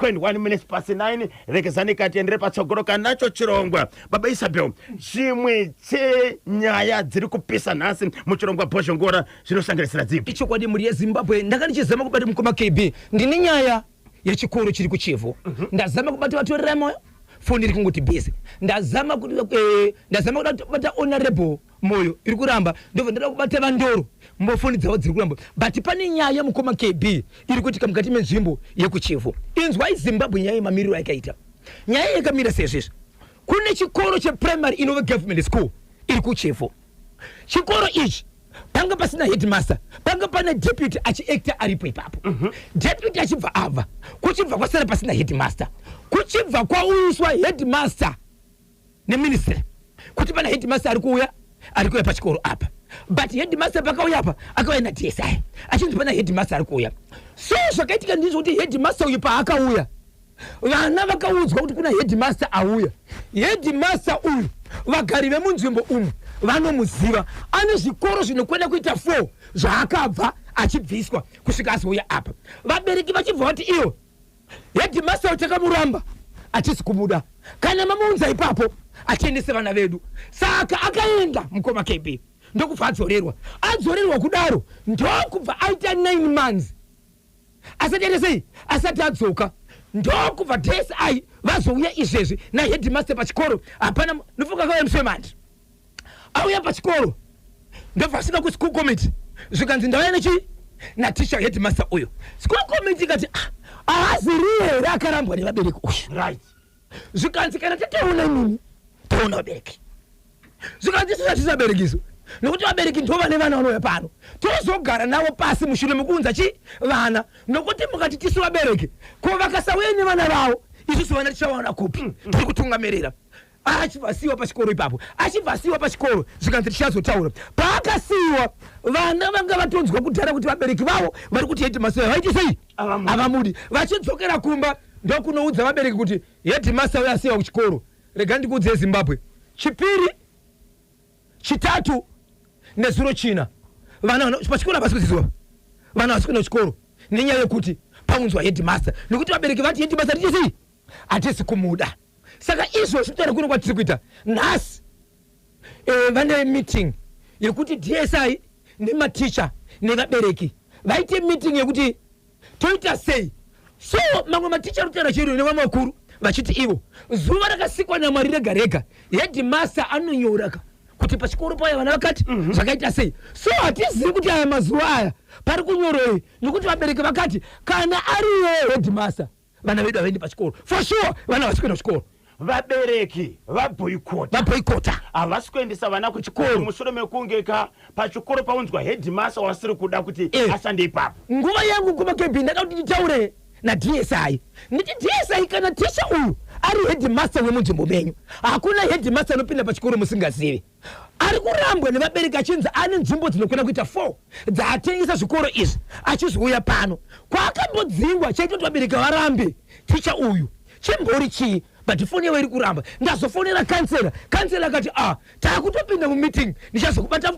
21 minutes past 9 rekezani katiendere patsogoroka nacho chirongwa baba Isabel chimwe chenyaya dziri kupisa nhasi muchirongwa bhozhongora zvinosanganisira dzipi icho kwadi muri yeZimbabwe ndakanichizama kubata mukoma KB ndine nyaya yechikoro chiri kuChivu ndazama kubata vatoreramo foni iri kungoti busy ndazama kubata honorable moyo iri kuramba ndobva ndada kubata vandoro mbofoni dzavo dziri kuramba but pane nyaya mukoma KB iri kuitika mukati menzvimbo yekuChivu inzwai Zimbabwe nyaya yemamiriro yakaita nyaya yakamira sezvizvi kune chikoro cheprimary inova government school iri kuChivu chikoro ichi panga pasina headmaster panga pana deputy achiactor aripo ipapo deputy achibva abva kuchibva kwasara pasina headmaster kuchibva kwauyiswa headmaster neministry kuti pana headmaster ari kuuya pachikoro apa but headmaster pakauya apa akauya naDSI achinzi pana headmaster ari kuuya so zvakaitika ndizvo kuti headmaster uyu paakauya vana vakaudzwa kuti kuna headmaster auya headmaster uyu vagari vemunzvimbo umu vanomuziva ane zvikoro zvinokwenda kuita 4 zvaakabva achibviswa kusvika azouya apa vabereki vachibva vati iyo headmaster takamuramba atisi kumuda kana mamuunza ipapo achiendese vana vedu saka akaenda mukoma KB ndokubva adzorerwa kudaro ndokubva aita 9 months asati adzoka ndokubva DSI vazouya izvezvi naheadmaster pachikoro hapana nofuka kauya Mswemandi auya pachikoro ndobva asvika kuschool committee zvikanzi ndauya nateacher headmaster uyo school committee ikati haaziri here akarambwa nevabereki uyu right zvikanzi kana tataona nini taona vabereki zvikanzi tisatizaberekiso nokuti vabereki ndo vane vana vanouya pano tozogara navo pasi mushure mekuunza vana nokuti mukati tisu vabereki ko vakasauya nevana vavo isusu vana tichavaona kupi tiri kutungamirira achivhasiwa pachikoro ipapo achivhasiwa pachikoro zvikanzi tichazotaura paakasiyiwa vana vanga vatonzwa kudhara kuti vabereki vavo vari kuti headmaster vaiti sei avamudi vachidzokera kumba ndokunoudza vabereki kuti headmaster uyo asiyiwa kuchikoro rega ndikuudze Zimbabwe chipiri chitatu nezuro china vana pachikoro havasi kudzidzwa vana vasi kuenda kuchikoro nenyaya yekuti paunzwa headmaster nokuti vabereki vati headmaster tichi sei hatisi kumuda saka izvo zvitara kuno kwatiri kuita nhasi vane meeting yekuti DSI nematicha nevabereki vaite meeting yekuti toita sei so mamwe maticha rutaura chero nevamwe vakuru vachiti ivo zuva rakasikwa naMwari rega rega headmaster anonyoraka kuti pachikoro paya vana vakati zvakaita sei so hatizivi kuti aya mazuva aya pari kunyoroi nokuti vabereki vakati kana ariye headmaster vana vedu havaendi pachikoro for sure vana vasi kuenda kuchikoro vabereki vabhoikota havasi kuendesa vana kuchikoro mushure mekunge pachikoro paunzwa headmaster wasiri kuda kuti ashande ipapo nguva yangu kuma KB ndada kuti nditaure naDSI nditi DSI kana teacher uyu ari headmaster wemunzvimbo menyu hakuna headmaster anopinda pachikoro musingazivi ari kurambwa nevabereki achinzi ane nzvimbo dzinokwenda kuita 4 dzaatengesa zvikoro izvi achizouya pano kwaakambodzingwa chaita kuti vabereki varambe teacher uyu chimbori chii but foni yavo iri kuramba ndazofonera kansela akati taakutopinda mumeeting ndichazokubata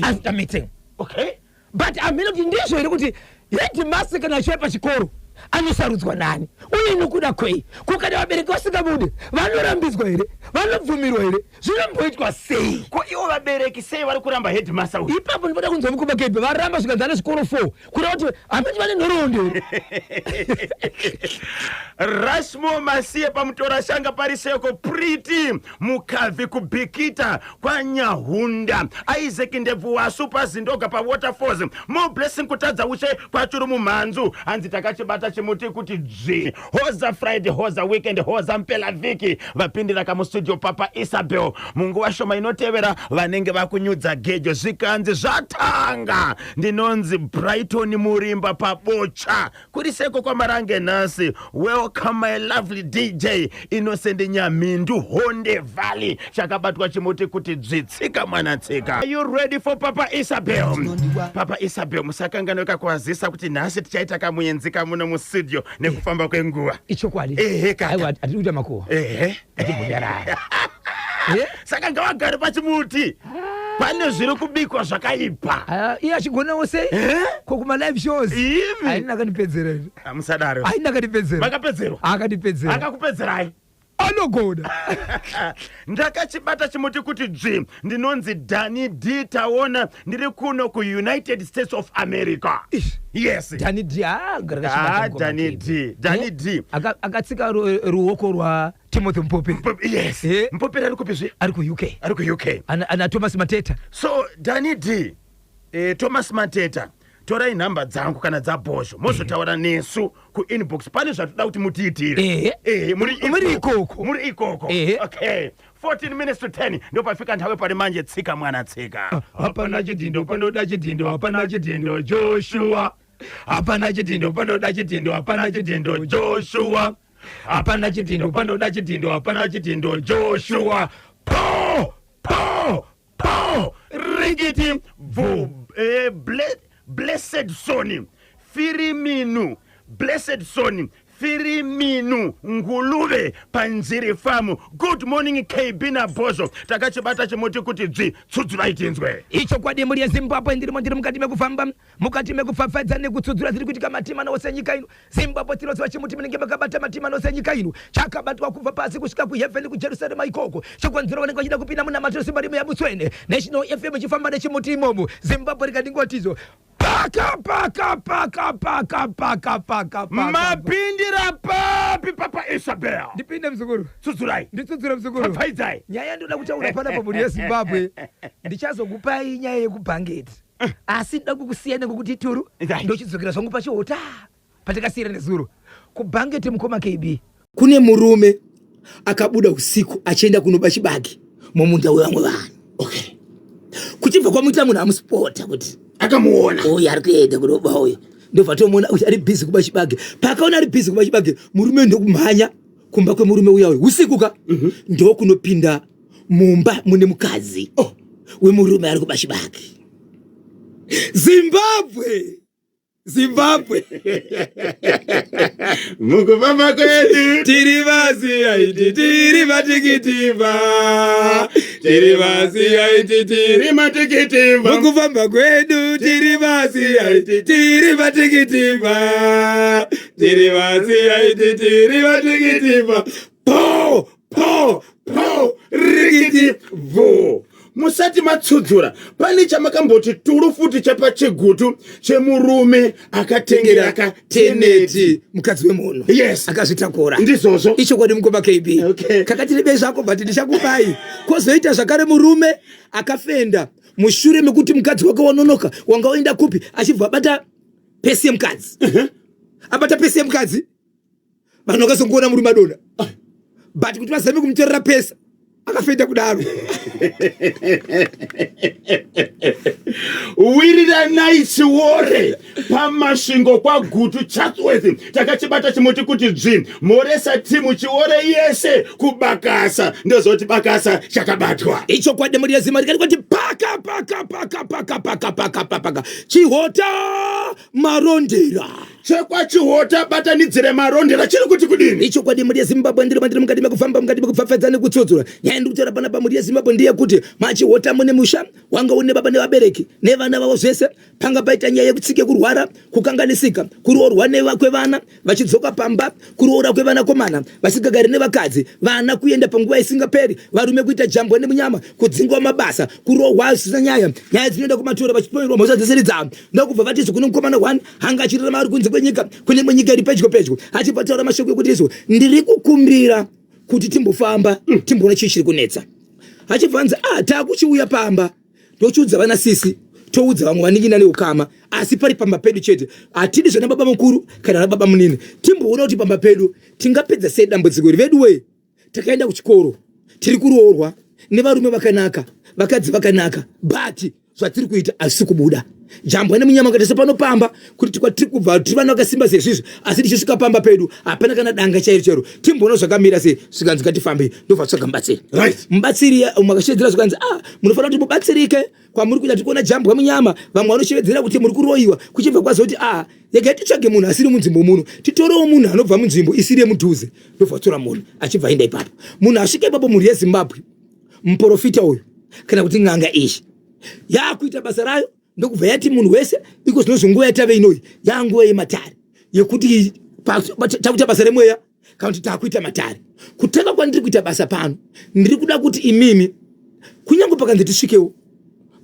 after meeting okay but amene kuti ndizvo here kuti headmaster kana achiuya pachikoro anosarudzwa nani uye nokuda kwei kukati vabereki vasingamude vanorambidzwa here vanobvumirwa here zvinomboitwa sei ko ivo vabereki sei vari kuramba headmaster uyu ipapo ndinoda kunzwa mukoma KB varamba zvikanzi ane zvikoro 4 kuda kuti hamati vane nhoroondo Rashmo Masiye pamutora shanga pariseko Priti Mukavi kubikita kwa Nyahunda Isaac Ndebvu wa Super Zindoga pa Waterfalls Mo blessing kutadza ushe kwa Churumu Manzu anzi takachibata chimuti kuti dzvi hoza Friday hoza weekend hoza mpela viki vapindira kamu studio papa Isabel munguva shoma inotevera vanenge vakunyudza gejo zvikanzi zvatanga ndinonzi Brighton Murimba pabocha kuriseko kwa marange nasi welcome my lovely DJ Innocent Nyamindu Honde Valley chakabatwa chimuti kuti dzitsika mwana tsika. Are you ready for Papa Isabel? Papa Isabel musakangano yakakwazisa kuti nhasi tichaita kamuyenzika muno mu studio nekufamba kwenguva ichokwadi kaka atikuita makuwa atibundara saka ngawagari pachimuti pane zviri kubikwa zvakaipa. Iye achigonawo sei kokuma live shows aina akanipedzera Amusadaro. aina akanipedzera Makapedzerwa. akandipedzera Akakupedzerai. anogona Ndakachibata chimuti kuti dzvi ndinonzi Danny D taona ndiri kuno kuUnited States of America. Yes. Danny D Danny D. Danny D. akatsika ruoko rwa Timothy Mpope. Yes. Mpope ari kupizve? Ari ku UK. Ari ku UK. Ana Thomas Mateta. So Danny D, Thomas Mateta, torai nhamba dzangu kana dzabhozvo mozotaura nesu kuinbox pane zvatoda kuti mutiitire. Muri ikoko. Okay. 14 minutes to 10 ndo pafika nthawe pari manje tsika mwana tsika. Hapana chidindo panoda chidindo hapana chidindo Joshua. Hapana chidindo panoda chidindo hapana chidindo Joshua. Hapana chidindo panoda chidindo hapana chidindo Joshua. Po Rigiti vu blessed Sony Firiminu Blessed Sony Firiminu Nguluve Panziri Famu. Good morning KB na Bozo. Takachibata chimuti kuti dzvi tsudzura itinzwe. Icho kwadi muri Zimbabwe ndiri mukati mekufamba mukati mekufafadza nekutsudzura ziri kuitika matima nose nyika ino. Zimbabwe tinoziva chimuti munenge makabata matima nose nyika ino. Chakabatwa kubva pasi kusvika kuheaven kuJerusalem ikoko. Chokwanzira vanenge vachida kupinda muna matoro simbari yabutswene. National FM chifamba nechimuti imomo. Zimbabwe rikadingotizo. Paka. Mapindira papi Papa Isabel. Ndipinde mzukuru. Tsudzurai. Nditsudzura mzukuru. Faidzai. Nyaya ndoda kutaura pana pamuri yeZimbabwe. Ndichazokupai nyaya yekubhangeti. Asi ndoda kukusiyana ngokuti turu ndochidzokera zvangu pachihota. Patakasiyira nezuro. Kubhangeti mukoma KB. Kune murume akabuda usiku achienda kunoba chibage mumunda wevamwe vanhu. Okay. Kuchibva kwamuita munhu amusipota kuti akamuona. Uyu ari kuenda kunoba uyu. Ndobva tomuona kuti ari busy kuba chibage. Pakaona ari busy kuba chibage, murume ndokumhanya kumba kwemurume uya uyu. Usiku ka ndo kunopinda mumba mune mukadzi wemurume ari kuba chibage. Zimbabwe. Mukufamba kwedu tiri vazi aiti tiri matikitimba. tiri vazi aiti tiri matikitimba. Mukufamba kwedu tiri vazi aiti tiri matikitimba. tiri vazi aiti tiri matikitimba. Po rigiti vu. Musati matsudzura pane chamakamboti turu futi chapachigutu chemurume akatengera akateneti mukadzi wemunhu. Yes. Akazvitakura. Ndizvozvo. Icho kwadi mukoma KB. Okay. Kakatiribe zvako but ndichakupai. Kozoita zvakare murume akafenda mushure mekuti mukadzi wake wanonoka wanga oenda kupi achibva bata pesi yemukadzi. Abata pesi yemukadzi. Vanhu vakazongoona murume adona. But kuti vazame kumutorera pesa akafenda kudaro. Wirira nights wore pamasvingo kwagutu Chatsworth takachibata chimuti kuti dzvi moresa timu chiore yese kubakasa ndozoti bakasa chakabatwa. Icho kwadi muri yeZimbabwe rikati paka chihota marondera. Chekwa chihota batanidzire marondera chiri kuti kudini. Icho kwadi muri yeZimbabwe ndiri mukati mekufamba mukati mekufafadza nekutsudzura. Nyaya ndikutora pana pamuri yeZimbabwe ndiye kuti machihota mune musha wanga une baba nevabereki nevana vavo zvese panga paita nyaya yekutsike kurwara kukanganisika kuroorwa kwevana vachidzoka pamba kuroora kwevana komana vasikagari nevakadzi vana kuenda panguva isingaperi varume kuita jambwa nemunyama kudzingwa mabasa kuroorwa zvisina nyaya dzinoenda kumatora vachipoerwa mhosva dzese dzavo ndokubva vati kune mukomana 1 hanga achirarama ari kunze kwenyika kune mwenyika iri pedyo achipataura mashoko ekuti izvo ndiri kukumbira kuti timbofamba timboona chii chiri kunetsa. Achibvanza takuchiuya pamba tochiudza vana sisi toudza vamwe vaningina neukama asi pari pamba pedu chete atidi zvana baba mukuru kana na baba munini timboona kuti pamba pedu tingapedza sei dambudziko rivedu we takaenda kuchikoro tiri kuroorwa nevarume vakanaka vakadzi vakanaka but zvatiri kuita asi kubuda jambwa nemunyama katese panopamba kuti tikwatiri kubva tiri vana vakasimba sezvizvi asi tichisvika pamba pedu hapana kana danga chairo timboona zvakamira sei svikanzi ngatifambe ndobva tsvaga mubatsiri. Right. Mubatsiri makashedzera zvikanzi munofanira kuti mubatsirike kwamuri kuita tikuona jambwa munyama vamwe vanoshevedzera kuti muri kuroyiwa kuchibva kwazoti regai titsvage munhu asiri munzvimbo muno titorewo munhu anobva munzvimbo isiri yemudhuze ndobva tora munhu achibva aenda ipapo munhu asvika ipapo mhuri yeZimbabwe muprofita uyu kana kuti n'anga ishi yakuita basa rayo ndokubva yati munhu wese iko zvinozonguva yatave inoi yanguva yematare yekuti takuita basa remweya kana kuti takuita matare. Kutanga kwandiri kuita basa pano ndiri kuda kuti imimi kunyange pakanzi tisvikewo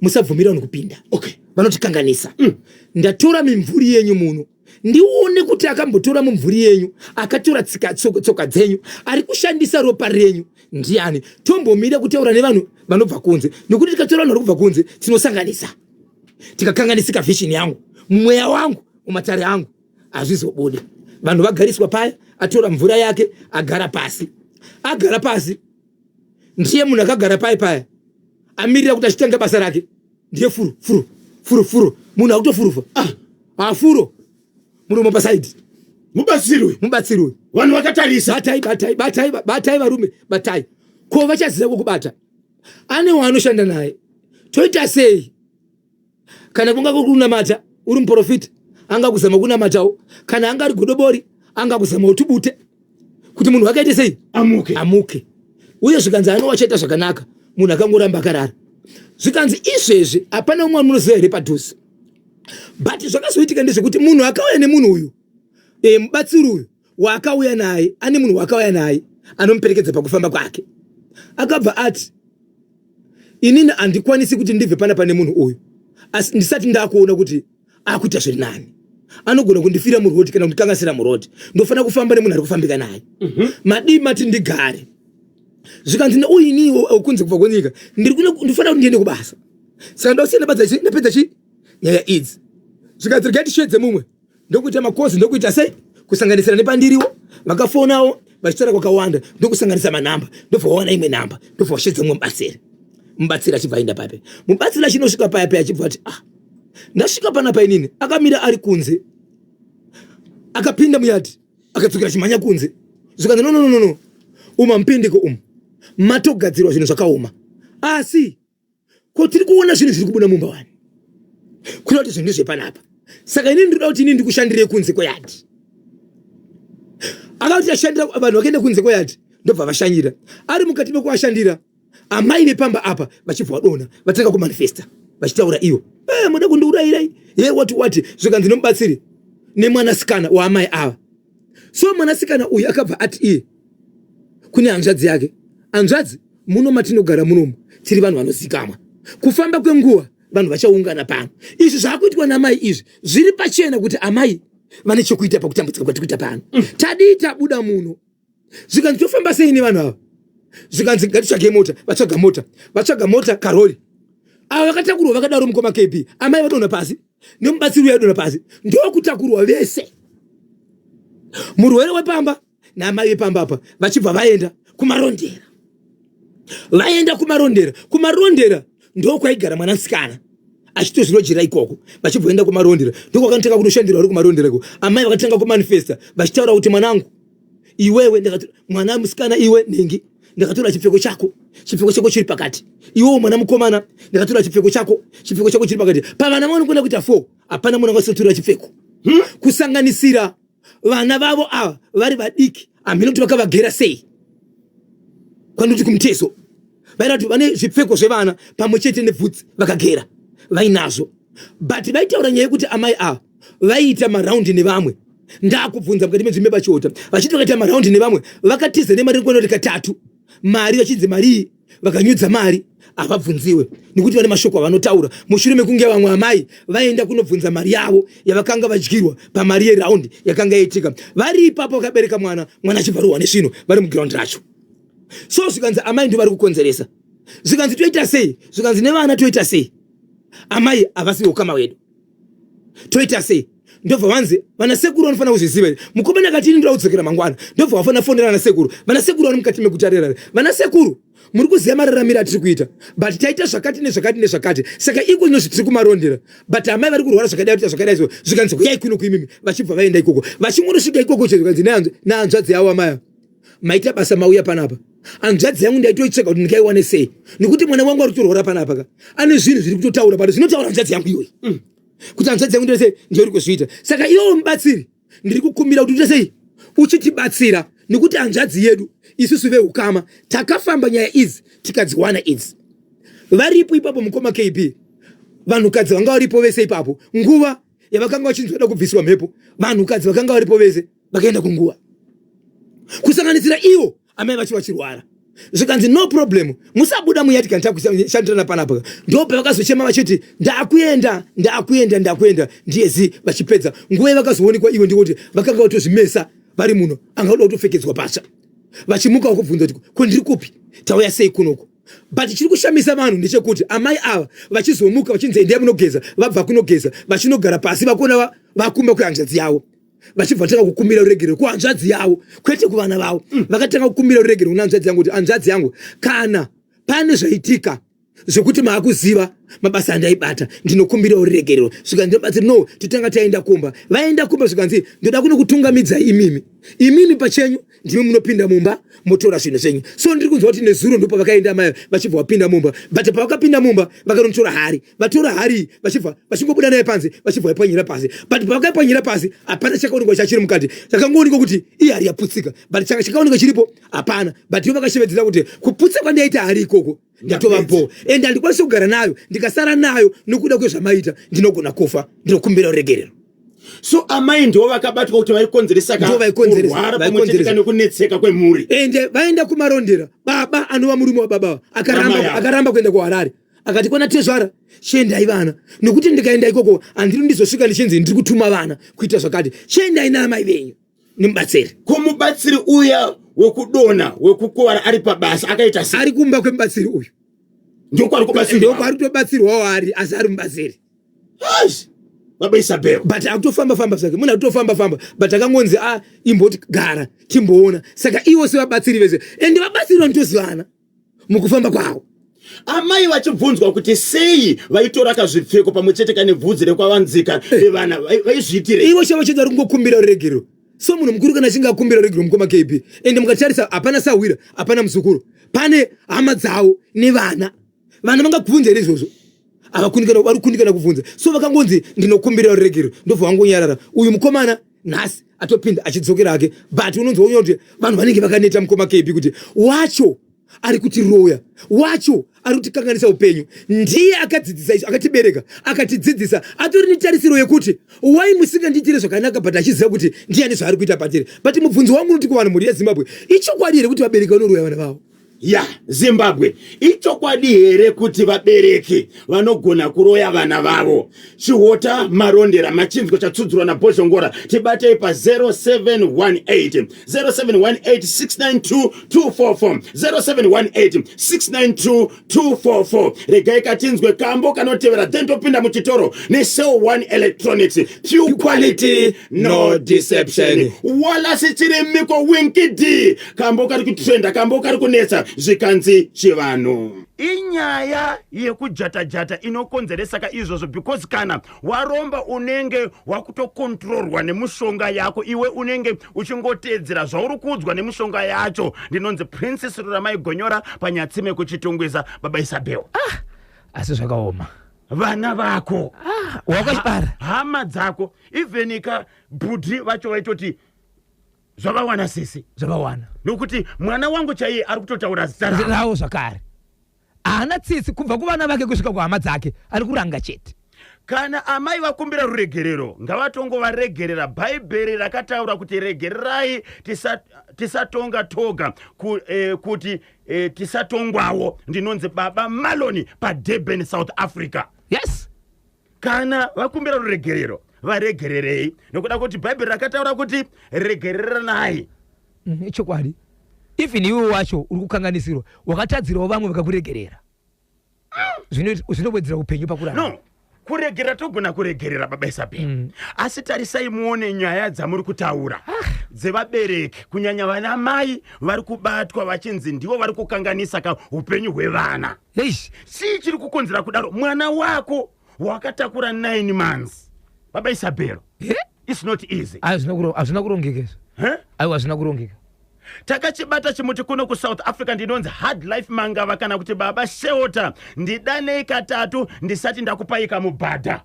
musabvumira nokupinda. Okay. Vanotikanganisa. Ndatora mimvuri yenyu muno ndione kuti akambotora mumvuri yenyu akatora tsoka dzenyu ari kushandisa ropa renyu ndiani. Tombomira kutaura nevanhu vanobva kunze nekuti tikatora vanhu vari kubva kunze tinosanganisa tikakanganisika vision yangu mweya wangu mumatare angu hazvizobudi. Vanhu vagariswa paya atora mvura yake agara pasi ndiye munhu akagara paya amirira kuti achitanga basa rake ndiye furu munhu akutofurufa furo muromo pasaidi mubatsirwe vanhu vakatarisa batai varume batai ko vachaziva kukubata ane waanoshanda naye toita sei kana kunga kunamata uri muprofita anga kuzama kunamatawo kana anga ari godobori anga kuzama utubute kuti munhu wakaite sei amuke uye zvikanzi anowachaita zvakanaka munhu akangoramba akarara zvikanzi izvezvi hapana umwe munoziva here padhuze but zvakazoitika ndezvekuti munhu akauya nemunhu uyu mubatsiri uyu waakauya naye ane munhu waakauya naye anomuperekedza pakufamba kwake akabva ati inini handikwanisi kuti ndibve pane munhu uyu asi ndisati ndakuona kuti akuita zviri nani anogona kundifira murodi kana kundikangasira murodi ndofanira kufamba nemunhu ari kufambika naye madii mati ndigare zvikanzi neuyiniwo okunze kubva kwenyika ndinofanira kuti ndiende kubasa saka ndausiya ndapedza chi nyaya idzi zvikanzi regai tishedze mumwe ndokuita makozi ndokuita sei kusanganisira nepandiriwo vakafonawo vachitaura kwakawanda ndokusanganisa manhamba ndobva wawana imwe nhamba ndobva washedza mumwe mubatsiri achibva aenda pape mubatsiri achinosvika paya achibva ati ndasvika panapa inini akamira ari kunze akapinda muyati akadzokera chimhanya kunze zvikanzi no mupindiko umu matogadzirwa zvinhu zvakaoma asi ko tiri kuona zvinhu zviri kubuda mumba wani kuda kuti zvinhu zvepanapa saka inini ndinoda kuti inini ndikushandire kunze kweyati akati ashandira vanhu vakaenda kunze kweyati ndobva vashanyira ari mukati mekuashandira amai vepamba apa vachibva vadona vatanga kumanifesta vachitaura iwo muda kundiurayirai wati zvikanzi nomubatsiri nemwanasikana waamai ava so mwanasikana uyu akabva ati iye kune hanzvadzi yake hanzvadzi muno matinogara munomu tiri vanhu vanozikamwa kufamba kwenguva vanhu vachaungana pano izvi zvaakuitwa namai izvi zviri pachena kuti amai vane chokuita pakutambudzika kwatikuita pano tadii tabuda muno zvikanzi tofamba sei nevanhu ava zvikanzi ngatitsvage mota vatsvaga mota karori ava vakatakurwa vakadaro mukoma KB amai vadonha pasi nemubatsiri uya adonha pasi ndokutakurwa vese murwere wepamba naamai vepamba apa vachibva vaenda kumarondera ndokwaigara mwanasikana achitozvinojera ikoko vachibvoenda kumarondera ndokwakanotanga kunoshandira vari kumaronderako amai vakatanga kumanifesta vachitaura kuti mwanangu iwewe mwana musikana iwe nengi ndakatora chipfeko chako chiri pakati iwewo mwana mukomana ndakatora chipfeko chako chiri pakati pavana vanokwenda kuita 4 hapana munhu angasotora chipfeko kusanganisira vana vavo ava vari vadiki hamina kuti vakavagera sei kwanoti kumutezo vaira kuti vane zvipfeko zvevana pamwe chete nebvudzi vakagera vainazvo but vaitaura nyaya yekuti amai ava vaiita maraundi nevamwe ndakubvunza mukati medzimbe bachiota vachiti vakaita maraundi nevamwe vakatiza nemari rikuona kuti katatu mari vachidze mari vakanyudza mari havabvunziwe nekuti vane mashoko avanotaura mushure mekunge vamwe amai vaenda kunobvunza mari yavo yavakanga vadyirwa pamari yeraundi yakanga yaitika vari ipapo vakabereka mwana achibvarohwa nesvino vari mugiraundi racho so zvikanzi amai ndo vari kukonzeresa zvikanzi toita sei zvikanzi nevana toita sei amai havasiwe ukama wedu toita sei ndobva vanzi vanasekuru vanofanira kuzviziva mukomana akati ini ndoda kudzokera mangwana ndobva vafanira fonera vanasekuru vari mukati mekutarira vanasekuru muri kuziva mararamiro atiri kuita but taita zvakati nezvakati saka iko zvinozvi tiri kumarondera but amai vari kurwara zvakadai zvikanzi huyai kuno kuimimi vachibva vaenda ikoko vachingorosvika ikoko zvikanzi nehanzvadzi yavo amai maita basa mauya panapa hanzvadzi yangu ndaitoitsvaka kuti ndikaiwane sei nekuti mwana wangu ari kutorwara panapa ka ane zvinhu zviri kutotaura pato zvinotaura hanzvadzi yangu iyoyi kuti hanzvadzi yangu ndosei ndiori kuzviita saka iwo mubatsiri ndiri kukumbira kuti utesei uchitibatsira nekuti hanzvadzi yedu isusu veukama takafamba nyaya idzi tikadziwana idzi varipo ipapo mukoma KB vanhukadzi vanga varipo vese ipapo nguva yavakanga vachinzoda kubviswa mhepo vanhukadzi vakanga varipo vese vakaenda kunguva kusanganisira ivo amai vachi vachirwara zvikanzi no problem musabuda muyatika takushandirana panapa ndopa vakazochema vachiti ndakuenda ndiyezi vachipedza nguva yavakazoonekwa ivo ndikuti vakanga vatozvimesa vari muno angauda kutopfekedzwa pasha vachimuka vakubvunza kuti kundiri kupi tauya sei kunoko but chiri kushamisa vanhu ndechekuti amai ava vachizomuka vachinzi endai munogeza vabva kunogeza vachinogara pasi vakona vakumba kuhanzvadzi yavo vachibva vatanga kukumbira uregero kuhanzvadzi yavo kwete kuvana vavo vakatanga kukumbira uregero kuna hanzvadzi yangu kuti hanzvadzi yangu kana pane zvaitika zvokuti maakuziva mabasa andaibata ndinokumbira uregero svikanzi ndobatsiri no totanga taenda kumba vaenda kumba svikanzi ndoda kuno kutungamidza imimi pachenyu ndimi munopinda mumba motora zvinhu zvenyu so ndiri kunzwa kuti nezuro ndopa vakaenda mai vachibva vapinda mumba but pavakapinda mumba vakanotora hari vatora hari vachibva vachingobuda naye panze vachibva vapwanyira pasi but pavakaipwanyira pasi hapana chakaonekwa chachiri mukati chakangoonekwa kuti ihari yaputsika but changa chakaonekwa chiripo hapana but ivo vakashevedzera kuti kuputsika ndaita hari ikoko ndatova mpo ende handikwanisi kugara nayo ndikasara nayo nokuda kwezvamaita ndinogona kufa ndinokumbira uregerero so amai ndo vakabatwa kuti vaikonzeresa kurwara pamwechetika nekunetseka kwemhuri ende vaenda kumarondera baba anova murume wababa akaramba kuenda kuharare akati kwana tezvara chiendai vana nokuti ndikaenda ikoko handiri ndizosvika ndichinzi ndiri kutuma vana kuita zvakati chiendai naamai venyu nimubatsiri kumubatsiri uya wekudona wekukuwara ari pabasa akaita sei ari kumba kwemubatsiri uyu ndokwari kutobatsirwawo ari asi ari mubatsiri baba Isabel but akutofamba zvake munhu akutofamba but akangonzi imboti gara timboona saka ivo sevabatsiri vese ende vabatsiri vanotozivana mukufamba kwavo amai vachibvunzwa kuti sei vaitora kazvipfeko pamwe chete kane bvudzi rekwavanzika vevana vaizviitire ivo chavo chete ari kungokumbira uregero so munhu mukuru kana achinge akumbira uregero mukoma KB ende mukatarisa hapana sawira hapana muzukuru pane hama dzavo nevana vana vangakubvunza here izvozvo vari kundikana kubvunza so vakangonzi ndinokumbira uregero ndobva vangonyarara uyu mukomana nhasi atopinda achidzokera ake but unonzwa kuti vanhu vanenge vakaneta mukoma KB kuti wacho ari kutiroya wacho ari kutikanganisa upenyu ndiye akadzidzisa izvo akatibereka akatidzidzisa atori netarisiro yekuti wai musingandiitire zvakanaka but achiziva kuti ndiani zvaari kuita patiri but mubvunzo wangu unoti kuvanhu mhuri yezimbabwe ichokwadi here kuti vabereki vanoroya vana vavo Zimbabwe ichokwadi here kuti vabereki vanogona kuroya vana vavo chihota marondera machinzwa chatsudzurwa naBoshongora tibatei pa 0718 692 244 regai katinzwe kambo kanotevera then topinda muchitoro neSell One Electronics pure quality no deception wala sichirimiko winkidi kambo kari kutrenda kambo kari kunetsa zvikanzi chivanhu inyaya yekujata inokonzeresa ka izvozvo because kana waromba unenge wakutokontrolwa nemushonga yako iwe unenge uchingotedzera zvauri kuudzwa nemushonga yacho ndinonzi Princess Ruramai Gonyora panyatsime kuchitungwiza baba Isabel asi zvakaoma vana vako wakachipara hama dzako even ka budhi vacho vaitoti zvavawana sisi zvavawana nokuti mwana wangu chaiye ari kutotaura zita rawo zvakare haana tsitsi kubva kuvana vake kusvika kuhama dzake ari kuranga chete kana amai vakumbira ruregerero ngavatongo varegerera bhaibheri rakataura kuti regererai tisatonga toga kuti tisatongwawo ndinonzi baba Maloni paDurban South Africa yes kana vakumbira ruregerero varegererei nokuda kuti bhaibheri rakataura kuti regereranai ichokwadi even iwe wacho uri kukanganisirwa wakatadzirawo vamwe vakakuregerera zvinowedzera upenyu pakurarama no kuregerera togona kuregerera baba Isabel asi tarisai muone nyaya dzamuri kutaura dzevabereki kunyanya vana mai vari kubatwa vachinzi ndivo vari kukanganisa ka upenyu hwevana sii chiri kukonzera kudaro mwana wako wakatakura 9 months baba Isabel it's not easy hazvina kurongeka aiwa hazvina kurongeka takachibata chimuti kuno kuSouth Africa ndinonzi hard life mangava kana kuti baba shelter ndidanei katatu ndisati ndakupaika mubhadha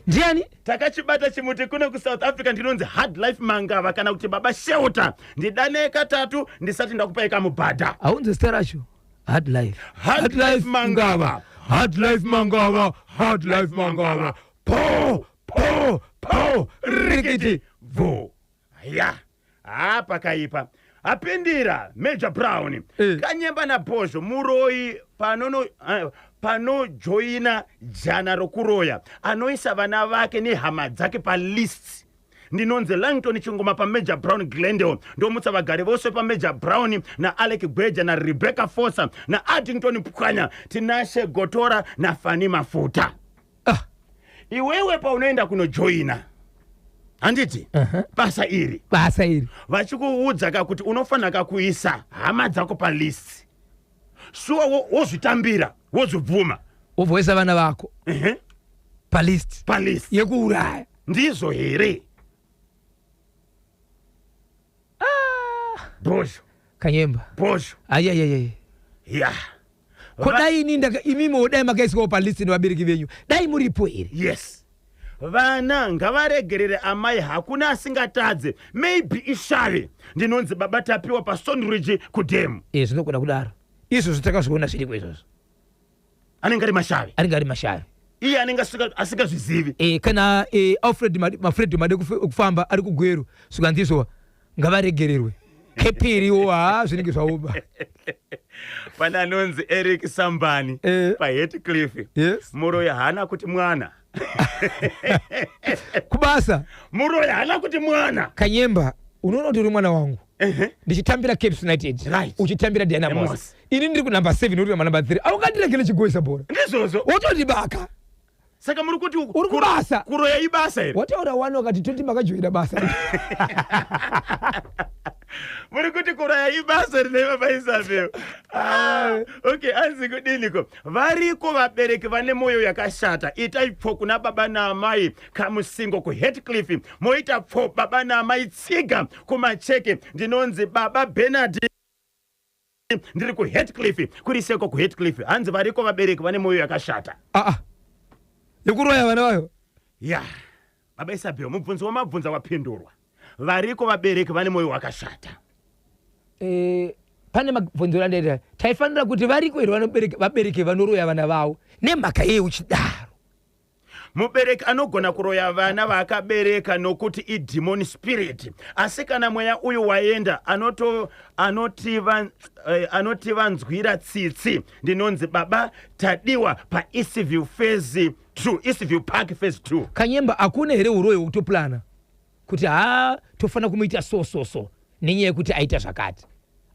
ndiani takachibata chimuti kuno kuSouth Africa ndinonzi hard life mangava kana kuti baba shelter ndidanei katatu ndisati ndakupaika mubhadha haunzi zita racho hard life Hard life Mangawa. Hard life Mangawa. Hard life Mangawa. Po rikiti vo. Ya. Apa kaipa. Apindira Major Brown. Kanyemba na Bosho Muroi pano joina jana rokuroya. Anoisa vana vake ni hama dzake pa list. Ndinonze Langton Chungoma pa Major Brown Glendale ndo mutsa vagari vose pa Major Brown na Alec Gweja na Rebecca Fossa na Addington Pukanya Tinashe Gotora na Fani Mafuta. Iwewe pa unaenda kuno joina anditi basa iri vachikuudza kakuti unofana kakuisa hama dzako pa list shuwa wozvitambira wozvibvuma uvhoisa vana vako pa list yekuuraya ndizvo here Bosho Kanyemba Bosho ayayayay ya kodai ninda imimo odai makaiswa pa list nevabereki venyu dai muripo here. Yes, vana ngavaregerere amai hakuna asingatadze maybe ishave ndinonzi baba tapiwa pa Stone Ridge kudemu zvinogona kudaro izvo zvitakazviona zviriko izvozvo anenge ari mashave iye anenge asingazvizivi kana mafred made kufamba ari kugweru suka ndizvo ngavaregererwe kepiriwo zvinenge zvaoba pana anonzi Eric Sambani pa Heathcliff. Yes. Muroya hana kuti mwana kubasa Muroya hana kuti mwana. Kanyemba unoona kuti uri mwana wangu ndichitambira Cape United uchitambira Dynamos ini ndiri ku number 7 uri number 3 aukandirekere chigoisa bora ndizvozvo wotondibaka saka muri kuti uri kubasa kuroya ibasa here wataura wani wakati toti makajoina basa muri kuti kuroya ibasa rineva paisabeo okay anzi kudiniko variko vabereki vane moyo yakashata itai pfo kuna baba naamai kamusingo ku Heathcliff moita pfo baba naamai tsiga kumacheke ndinonzi baba Bernard ndiri ku Heathcliff kuriseko ku Heathcliff hanzi variko vabereki vane moyo yakashata yekuroya vana vayo ya baba Isabel mubvunzo wamabvunza wapindurwa variko vabereki vane moyo wakashata pane mabvunzo andaita taifanira kuti variko here vabereki vanoroya vana vavo nemhaka yei uchidaro mubereki anogona kuroya vana vaakabereka nokuti idemon spirit asi kana mweya uyu waenda anotivanzwira tsitsi ndinonzi baba tadiwa pa Eastview phase 2 Eastview Park phase 2 Kanyemba akuna here uroyo hwekutoplana kuti tofana kumuita so nenyaya yekuti aita zvakati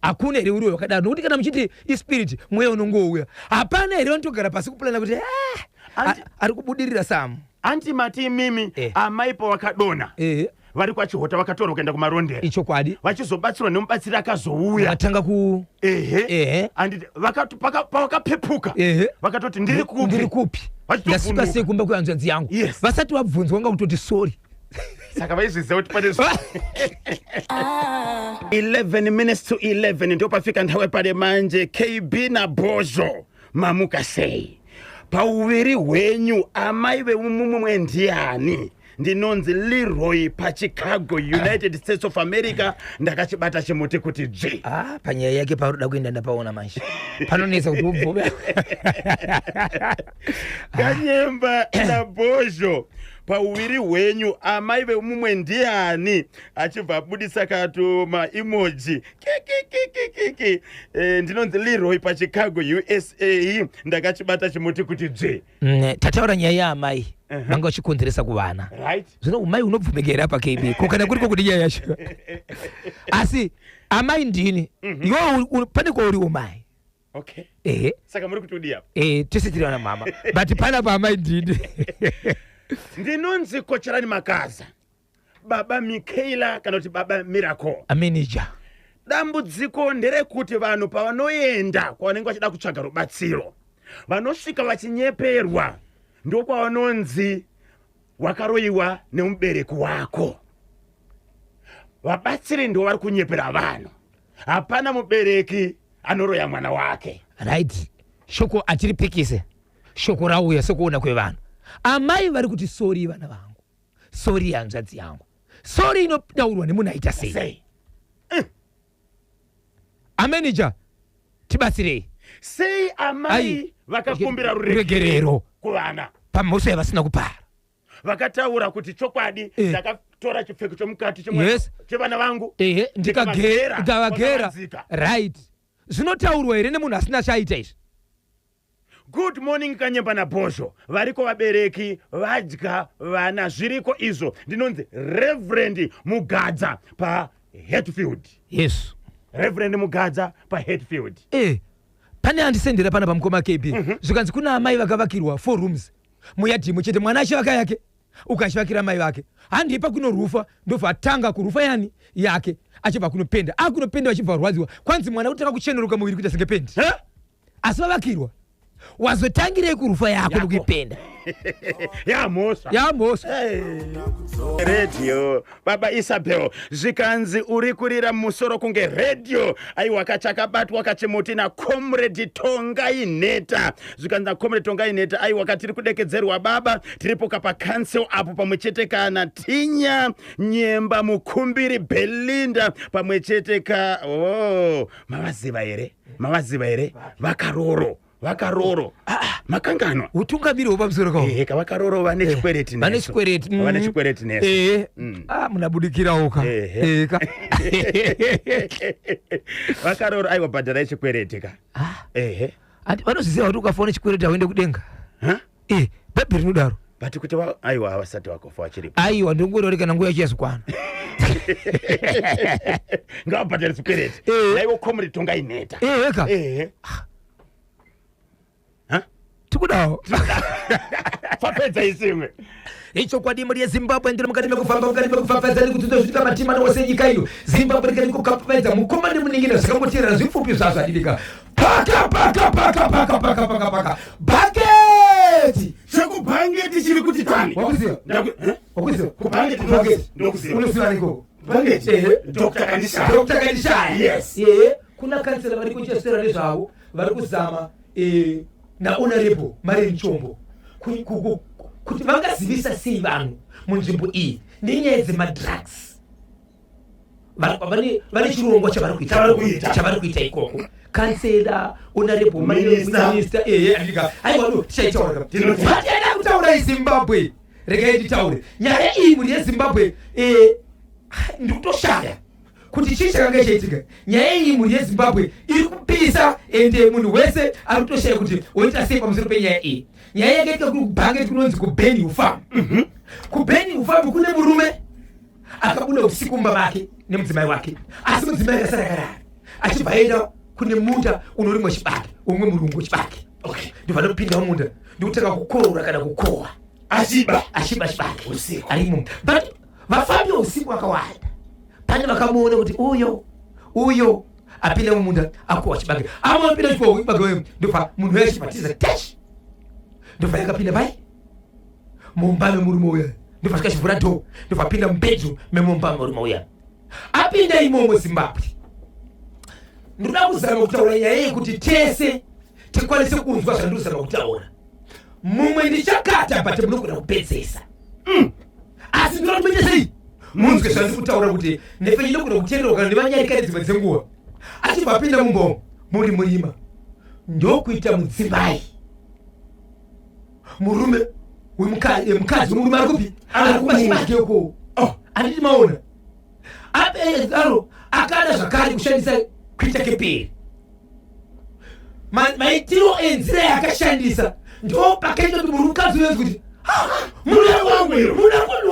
akuna here uroyo hwakadaro nokuti kana muchiti ispirit mweya unongouya hapana here vanotogara pasi kuplana kuti ari kubudirira samu anti mati mimi amai pawakadona vari kwachihota vakatorwa kuenda kumarondera ichokwadi vachizobatsirwa nemubatsiri akazouya vakatanga ku andi pawakapepuka vakatoti ndiri kupi ndasvika sei kumba kuyanzvanzi yangu vasati vabvunzwa vanga kutoti sorry saka vaizviziva kuti pane 11 minutes to 11 ndo pafika nthawi pale manje KB na Bosho mamuka sei pauviri hwenyu amai vemumwe ndiani ndinonzi Leroy pa Chicago United States of America ndakachibata chimuti kuti dzvi panyaya yake paroda kuenda ndapaona manje panonesa kuti ubvove Kanyemba na Bosho pauviri hwenyu amai vemumwe ndiani achibva abudisa kato maemoji kiki ndinonzi Leroy pa Chicago USA ndakachibata chimuti kuti dzvi tataura nyaya yaamai vanga vachikonzeresa kuvana zvino umai unobvumekera pa KB kokana kuriko kuti nyaya yacho asi amai ndini iwo pane kwauri umai okay saka muri kuti udi apa tese tiri vana mama but pana pa amai ndini ndinonzi Kocherani Makaza baba Michaela kana kuti baba Miracle amanager dambudziko nderekuti vanhu pavanoenda kwavanenge vachida kutsvaga rubatsiro vanosvika vachinyeperwa ndokwavanonzi wakaroyiwa nemubereki wako vabatsiri ndo vari kunyepera vanhu hapana mubereki anoroya mwana wake right shoko atiripikise shoko rauya sekuona kwevanhu amai vari kuti sori vana vangu sori hanzvadzi yangu sori inodaurwa nemunhu aita sei amanager tibatsirei sei amai vakakumbira ruregerero kuvana pamhosva yavasina kupara vakataura kuti chokwadi ndakatora chipfeko chomukati Yes. chevana vangu ndikavagera right zvinotaurwa here nemunhu asina chaita izvi. Good morning Kanyemba naBhozho. Variko vabereki vadya vana zviriko izvo. Ndinonzi Reverend Mugadza pa Hatfield. Yes. Reverend Mugadza pa Hatfield. Pane andisendera pana pamukoma KB. Zvikanzi kuna amai vakavakirwa 4 rooms. Muyadhimu chete mwana achivaka yake. Ukachivakira mai vake. Handipa kuno rufa ndobva atanga kurufa yani yake achibva kunopenda. Akunopenda achibva rwadziwa. Kwanzi mwana utaka kucheneruka muviri kuita senge pendi. Asi vavakirwa. Wazotangirei kurufa yako nokupenda. Yamosa. Radio Baba Isabel zvikanzi uri kurira musoro kunge radio aiwa kachakabatwa kachimoti na Comrade Tongai Neta. Zvikanzi na Comrade Tongai Neta aiwa katiri kudekedzerwa baba tiripo kapa council apo pamwechete kana Tinya Nyemba Mukumbiri Belinda pamwechete ka mavaziva here vakaroro makangano utungamiri wopamsoro kawo vakaroro vane chikwereti nesu munabudikirawo ka vakaroro aiwa bhadhara chikwereti ka vanoziziva kuti ukafaona chikwereti hauende kudenga bhaibheri rinodaro but kuti aiwa havasati vakofa vachiripo aiwa ndongorori kana nguva yachiyazikwana ngavabhadhara chikwereti naiwo Comrade Tongai Neta tikudawo papedza isimwe ichokwadi mari yezimbabwe ndiri mukati mekufamba mukati mekufafadzani kuti tozvika matima nowose nyika ino zimbabwe rikati kukapedza mukoma nemuningira zvikangoteerera zvipfupi zvazvo adidika paka bhaketi sekubhangeti chiri kuti tani wakuziva kubhangeti unoziva niko Dr. Kandishaya yes kuna kansela vari kuchesera nezvavo vari kuzama nahonorable Marian Chombo kuti vangazivisa sei vanhu munzvimbo iyi nenyaya dzemadrugs vane chirongwa chavari kuita ikoko kansela honorable minister aiwa tichaitaura vatenda kutaura izimbabwe regai nditaure nyaya iyi muri yezimbabwe ndikutoshaya kuti chii chakanga chaitika nyaya iyi muri yezimbabwe iri kupisa ende munhu wese ari kutoshaya kuti oita sei pamusoro penyaya iyi. Nyaya yakaitika kuri kubhangeti kunonzi kuBenny Ufam. kuBenny Ufam kune murume akabuda usiku mumba make nemudzimai wake asi mudzimai akasara karara achibva aenda kune munda unorimwa chibage umwe murungu chibage ndobva ndopinda mumunda ndikutanga kukorora kana kukohwa achiba chibage usiku ari mumunda but vafambi usiku vakawanda pane vakamuona kuti uyo apinda mumunda akuwa chibage amapinda chibage ndobva munhu wese chibatiza tesh ndobva yakapinda pai mumba memurume uya ndobva chikachivhura dho ndobva apinda mubedroom memumba memurume uya apinda imomo Zimbabwe. Ndoda kuzama kutaura nyaya iyi kuti tese tikwanise kunzwa zvandinozama kutaura. Mumwe ndichakata but munogona kupedzesa asi ndinoda kuita sei munzwe zvandiri kutaura kuti nefe ndinogona kutenderwa nevanyarikari dzimwe dzenguva achibva apinda mumba muri murima ndokuita mudzimai murume wemukadzi murume ari kupi ari kumashibageko anditi maona apedaro akada zvakare kushandisa kuita keperi maitiro enzira yakashandisa ndo pakaita kuti murukadzi uyenzi kuti murume wangu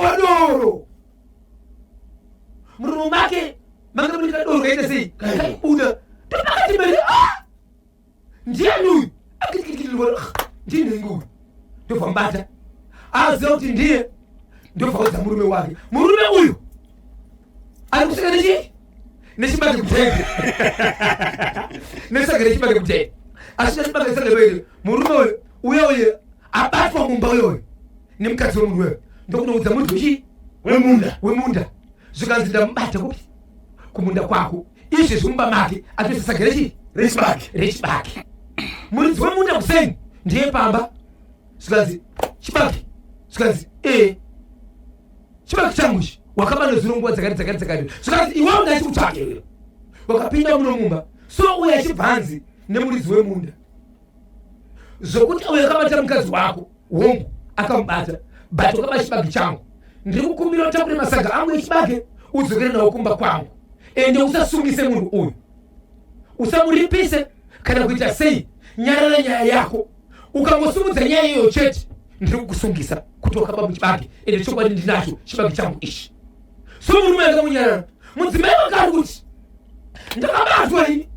wadoro murume make makamunika doro kaita sei kauda topakati mberi ndiani uyu ndini nguyu ndobva mbata aziva kuti ndiye ndobva udza murume wake murume uyu ari kuseka nechibage kutenge nesaga nechibage kutenge asi chibage saga murume uyo abatwa mumba uyoyo nemukadzi wemunhu weyo ndokunoudza muntu wemunda zvikanzi ndamubata kupi kumunda kwako izvi zvimumba make atosasaga rechibage muridzi wemunda kuseni ndiye pamba zvikanzi chibage zvikanzi chibage changuchi wakaba nezvirongwa dzakati zvikanzi iwe ungachi kutsvake wakapinda muno mumba so uya chibvanzi nemuridzi wemunda zokuti uyo akabata mukadzi wako hongu akamubata but wakaba chibage changu ndiri kukumbira utakure masaga angu echibage udzokere nawo kumba kwangu ende usasungise munhu uyu usamuripise kana kuita sei nyarara nyaya yako ukangosumudza nyaya iyoyo chete ndiri kukusungisa kuti wakaba muchibage ende chokwadi ndinacho chibage changu ichi so murume akamunyarara mudzimai wakari kuti ndakabatwa ini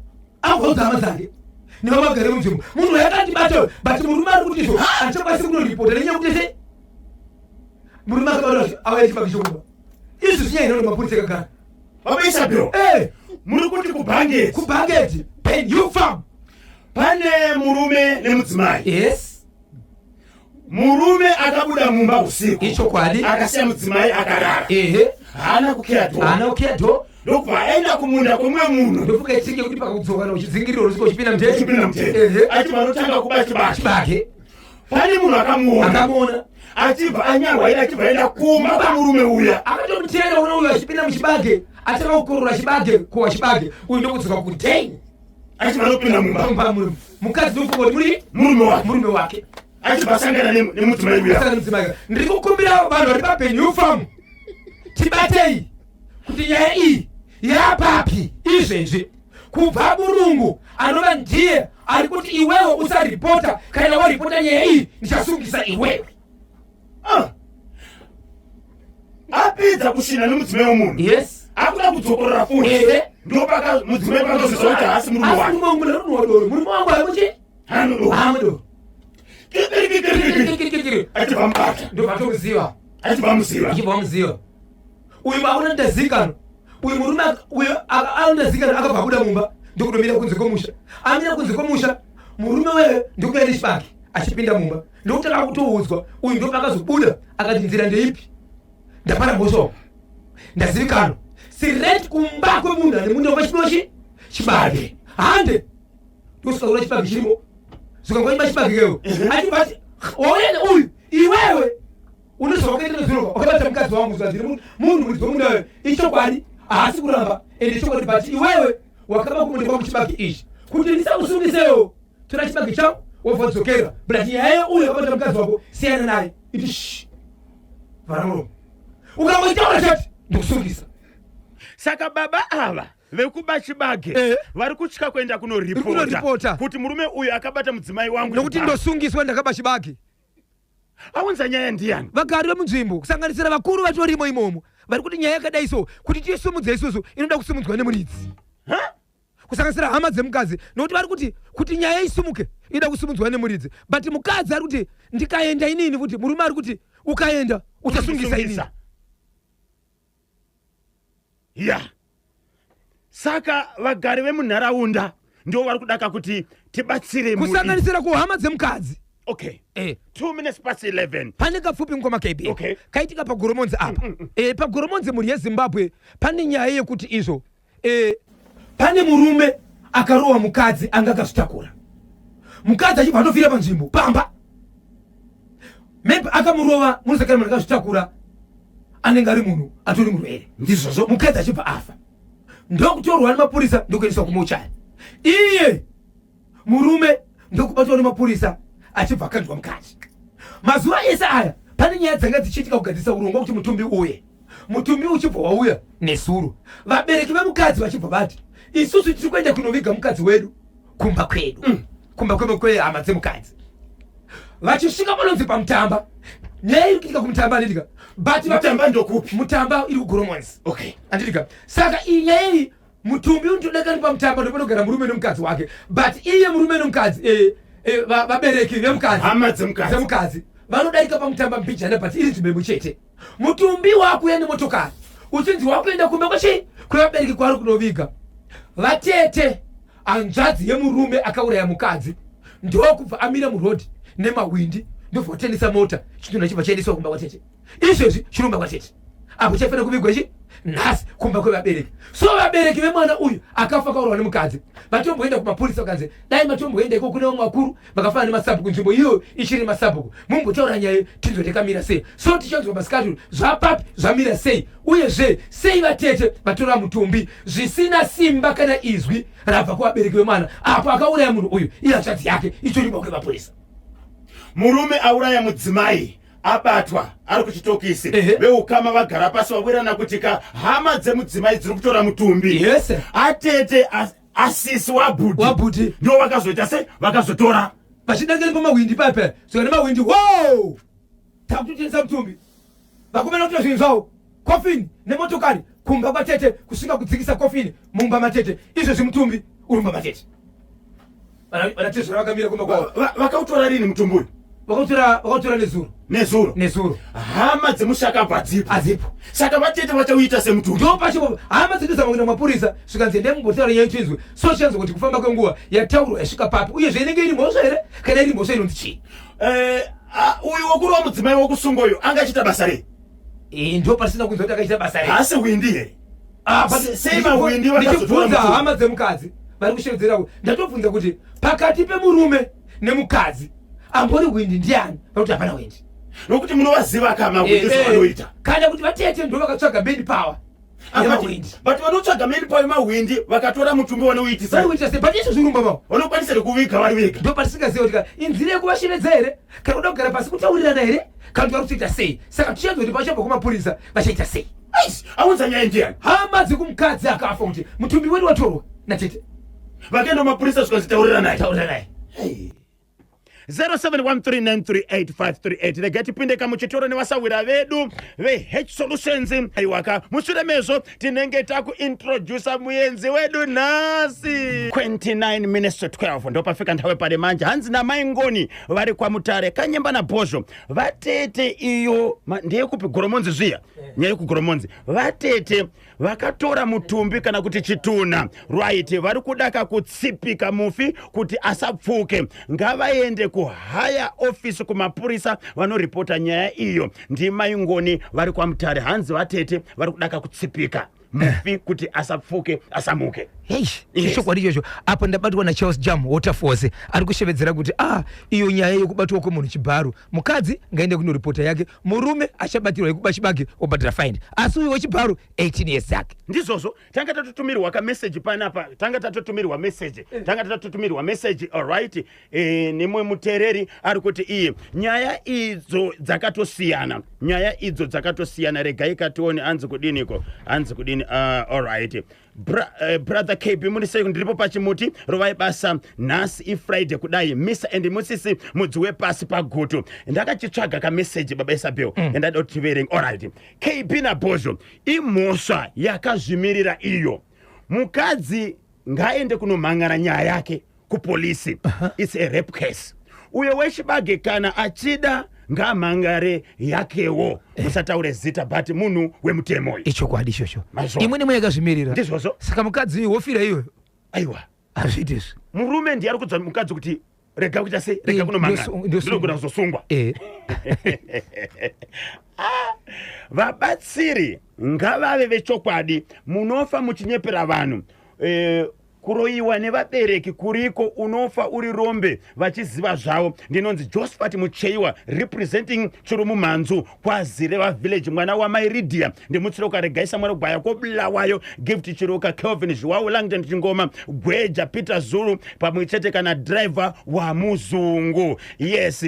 angodza hama dzake nevamagare munzvimbo munhu yakandibata but murume ari kuti izvo achakwanisi kunoripota nenyaya kuti se murume akabatwa auya chibage chokuba izvi zvinyaya ino mapurisa akagara Vabaisa bro. Muri kuti kubhangeti pen you farm pane murume nemudzimai. Yes. Murume akabuda mumba usiku. Icho kwadi akasiya mudzimai akarara. Hana kukira do. Ndokubva aenda kumunda kwemwe munhu. Ndofuka itike kuti pakudzoka na uchizingiriro rusiko chipinda mtete. Ati vanotanga kuba chibage. Pane munhu akamuona. Achibva anyarwa ira achibva aenda kumba pamurume uya. Akatomutenda uno achipinda muchibage. Ataka kukorora chibage kuwa chibage. Uyu ndokudzoka kuti dang. Achibva anopinda mumba. Mukadzi ndofukoti muri murume wake. Achibva asangana nemudzimai uya. Ndiri kukumbira vanhu vari papenyu farm. Tibatei kuti nyaya iyi yapapi izvezvi kubva murungu anova ndiye ari kuti iwewe usaripota kana waripota nyaya iyi ndichasungisa iwewe. Apedza kushina nemudzimai womunhu. Yes. Akuda kudzokorora futi. Ndopaka mudzimai pakazozwa kuti hasi murume wake. Murume wangu amuchi? Hamudo. Achibva mubata. Ndobva muziva. Uyu akuna ndazikano. Uyu murume uyu anondazikano akabva kuda mumba ndokutomira kunze komusha. Amira kunze komusha murume wewe ndikuenda chibage achipinda mumba. Ndokutaka kutoudzwa uyu ndopakazobuda akati nzira ndeipi. Ndapana mbosho. Ndazikano. Sireti kumba kwemunhu ane munda wapachinochi chibage. Hande. Ndosikaona chibage chirimo. Zvikangwa chibage kewo. Achibati oyene uyu iwewe unozokaita zviro wakabata mukadzi wangu zvazviri munhu muridzi wemunda icho kwadi haasi kuramba ende chokwadi but iwewe wakaba kumunda kwangu chibage ichi kuti ndisakusungisewo tora chibage changu wobva dzokera but nyaya uyu wakabata mukadzi wako siyana naye iti vhara muromo ukangoitaura chete ndikusungisa. Saka baba ava vekuba chibage vari kutya kuenda kunoripota kuti murume uyu akabata mudzimai wangu nokuti ndosungiswa ndakaba chibage. Aunza nyaya ndiani? Vagari vemunzvimbo kusanganisira vakuru vatorimo imomo vari kuti nyaya yakadai so kuti tisumudze isusu inoda kusumudzwa nemuridzi. Kusanganisira hama dzemukadzi nokuti vari kuti nyaya isumuke inoda kusumudzwa nemuridzi but mukadzi ari kuti ndikaenda inini kuti murume ari kuti ukaenda uchasungisa inini. Saka vagari vemunharaunda ndio vari kudaka kuti tibatsire kusanganisira kuhama dzemukadzi. Okay. 2 minutes past 11. Pane kapfupi ngoma KB. Okay. Kaitika pagoromonzi apa. Pagoromonzi muri yeZimbabwe pane nyaya yekuti izvo. Pane murume akarowa mukadzi anga akazvitakura. Mukadzi achibva atofira panzvimbo pamba. Maybe akamurova munozakana munhu akazvitakura anenge ari munhu atori murwere. Ndizvozvo mukadzi achibva afa. Ndokutorwa nemapurisa ndokuendeswa kumuchaya. Iye murume ndokubatwa nemapurisa achibva akandwa mukadzi. Mazuva ese aya pane nyaya dzanga dzichiitika kugadzisa urongwa kuti mutumbi uye. Mutumbi uchibva wauya nesuro. Vabereki vemukadzi vachibva vati isusu tiri kuenda kunoviga mukadzi wedu kumba kwedu. Kumba kwemukwe hama dzemukadzi. Vachisvika panonzi pamutamba. Nyaya iri kuitika kumutamba anditika. But mutamba ndokupi? Mutamba iri kugoromonzi. Okay. Anditika. Saka iyi nyaya iyi mutumbi unotodaka ndi pamutamba ndopanogara murume nomukadzi wake. But iye murume nomukadzi vabereki vemukadzi hama dzemukadzi vanodarika pamutamba mbijana but iri nzvimbo chete. Mutumbi wakuya nemotokari uchinzi wakuenda kumba kwachi kwevabereki kwari kunoviga. Vatete hanzvadzi yemurume akauraya mukadzi ndokubva amira murodhi nemawindi ndobva tenisa mota chinhu chibva chaendeswa kumba kwatete. Izvezvi chirumba kwatete apo chafanira kuvigwa chi nhasi kumba kwevabereki so vabereki vemwana uyu akafa kaurwa nemukadzi vatomboenda kumapurisa vakanzi dai matomboenda iko kune vamwe vakuru vakafana nemasabhuku nzvimbo iyo ichiri masabhuku mumbotaura nyaya tinzotekamira sei so tichanzwa masikati zvapapi zvamira sei uyezve sei vatete vatora mutumbi zvisina simba kana izwi rabva kuvabereki vemwana apo akauraya munhu uyu iye hachadzi yake ichorima kwemapurisa murume auraya mudzimai abatwa ari kuchitokisi veukama vagara pasi vawirana kuti ka hama dzemudzimai dziri kutora mutumbi atete asisi wabhudhi ndo vakazoita sei vakazotora vachidangere pamahwindi paipa zvika nemahwindi wo takutotengesa mutumbi vakomena kutora zvinhu zvavo kofini nemotokari kumba kwatete kusvika kudzikisa kofini mumba matete izvezvi mutumbi urumba matete vanatezvara vakamira kumba kwavo vakautora rini mutumbi uyu vakautora nezuro hama dzemushakabva azipo saka vatete vachauita semutumbi ndo pacho hama dzinodzama kuenda mapurisa svikanzi endai mumbotaura nyaya chinzwe so chanzwa kuti kufamba kwenguva yataurwa yasvika papi uyezve inenge iri mhosva here kana iri mhosva inonzi chii uyu wokuru wamudzimai wokusunga uyu angachita basa rei ndo pasina kunzwa kuti akachita basa rei asi windi here sei mawindi ndichibvunza hama dzemukadzi vari kushevedzera ndatobvunza kuti pakati pemurume nemukadzi ambori windi ndiani vakuti hapana windi nokuti munovaziva kama windi zvavanoita kana kuti vatete ndo vakatsvaga main power but vanotsvaga main power yemahwindi vakatora mutumbi vanouitisa sei but izvo zvirumba mavo vanokwanisa rekuviga vari vega ndo patisingaziva kuti inzira yekuvashevedza here kana kuda kugara pasi kutaurirana here kana kuti vari kutoita sei saka tichanzwa kuti vachabva kumapurisa vachaita sei aunza nyaya ndiani hama dzekumukadzi akafa kuti mutumbi wedu watorwa natete vakaenda mapurisa zvikazitaurira naye 0713938538 regatipindeka muchitoro nevasawira vedu veH Solutions aiwaka mushure mezvo tinenge takuintrodusa muenzi wedu nhasi 29 minutes to 12 ndopafika nthawe pale manje hanzi namai ngoni vari kwamutare kanyemba na bhozho vatete iyo ndeyekupi goromonzi zviya nyaya yekugoromonzi vatete vakatora mutumbi kana kuti chituna right vari kudaka kutsipika mufi kuti asapfuke ngavaende kuhaya ofisi kumapurisa vanoripota nyaya iyo ndimai ngoni vari kwamutare hanzi vatete vari kudaka kutsipika mufi kuti asapfuke asamuke chokwadi ichocho apo ndabatwa naCharles Jam Waterforce ari kushevedzera kuti iyo nyaya yokubatwa kwemunhu chibharu mukadzi ngaende kunoripota yake murume achabatirwa yekuba chibage obhadhira fine asi uyo wechibharu 18 years yake ndizvozvo tanga tatotumirwa kameseji panapa tanga tatotumirwa meseji alright nemwe mutereri ari kuti iye nyaya idzo dzakatosiyana regai katione anzi kudiniko alright brother KB munisei ndiripo pachimuti rovai basa nhasi ifriday kudai Mr and Mrs mudzi wepasi pagutu ndakachitsvaga kameseji baba Isabel ndada kuti tiverenge alright KB nabhozho imhosva yakazvimirira iyo mukadzi ngaende kunomhangara nyaya yake kupolisi it's a rape case uyo wechibage kana achida ngamhangare yakewo musataure zita but munhu wemutemo ichokwadi ichocho imwe nemwe yakazvimirira ndizvozvo saka mukadzi wofira iyoyo aiwa azviitizvo murume ndiye ari kudza mukadzi kuti rega kuita sei rega kunomhangara ndinokuda kuzosungwa vabatsiri ngavave vechokwadi munofa muchinyepera vanhu kuroiwa nevabereki kuriko unofa uri rombe vachiziva zvavo ndinonzi Josephat Mucheiwa representing Chirumumhanzu kwaZireva village mwana wamai Lydia ndimutsiroka regaisa mwana gwaya kobulawayo gift chiroka Kelvin Zhiwawu Langdon Chingoma Gweja Peter Zulu pamwechete kana driver wa muzungu yes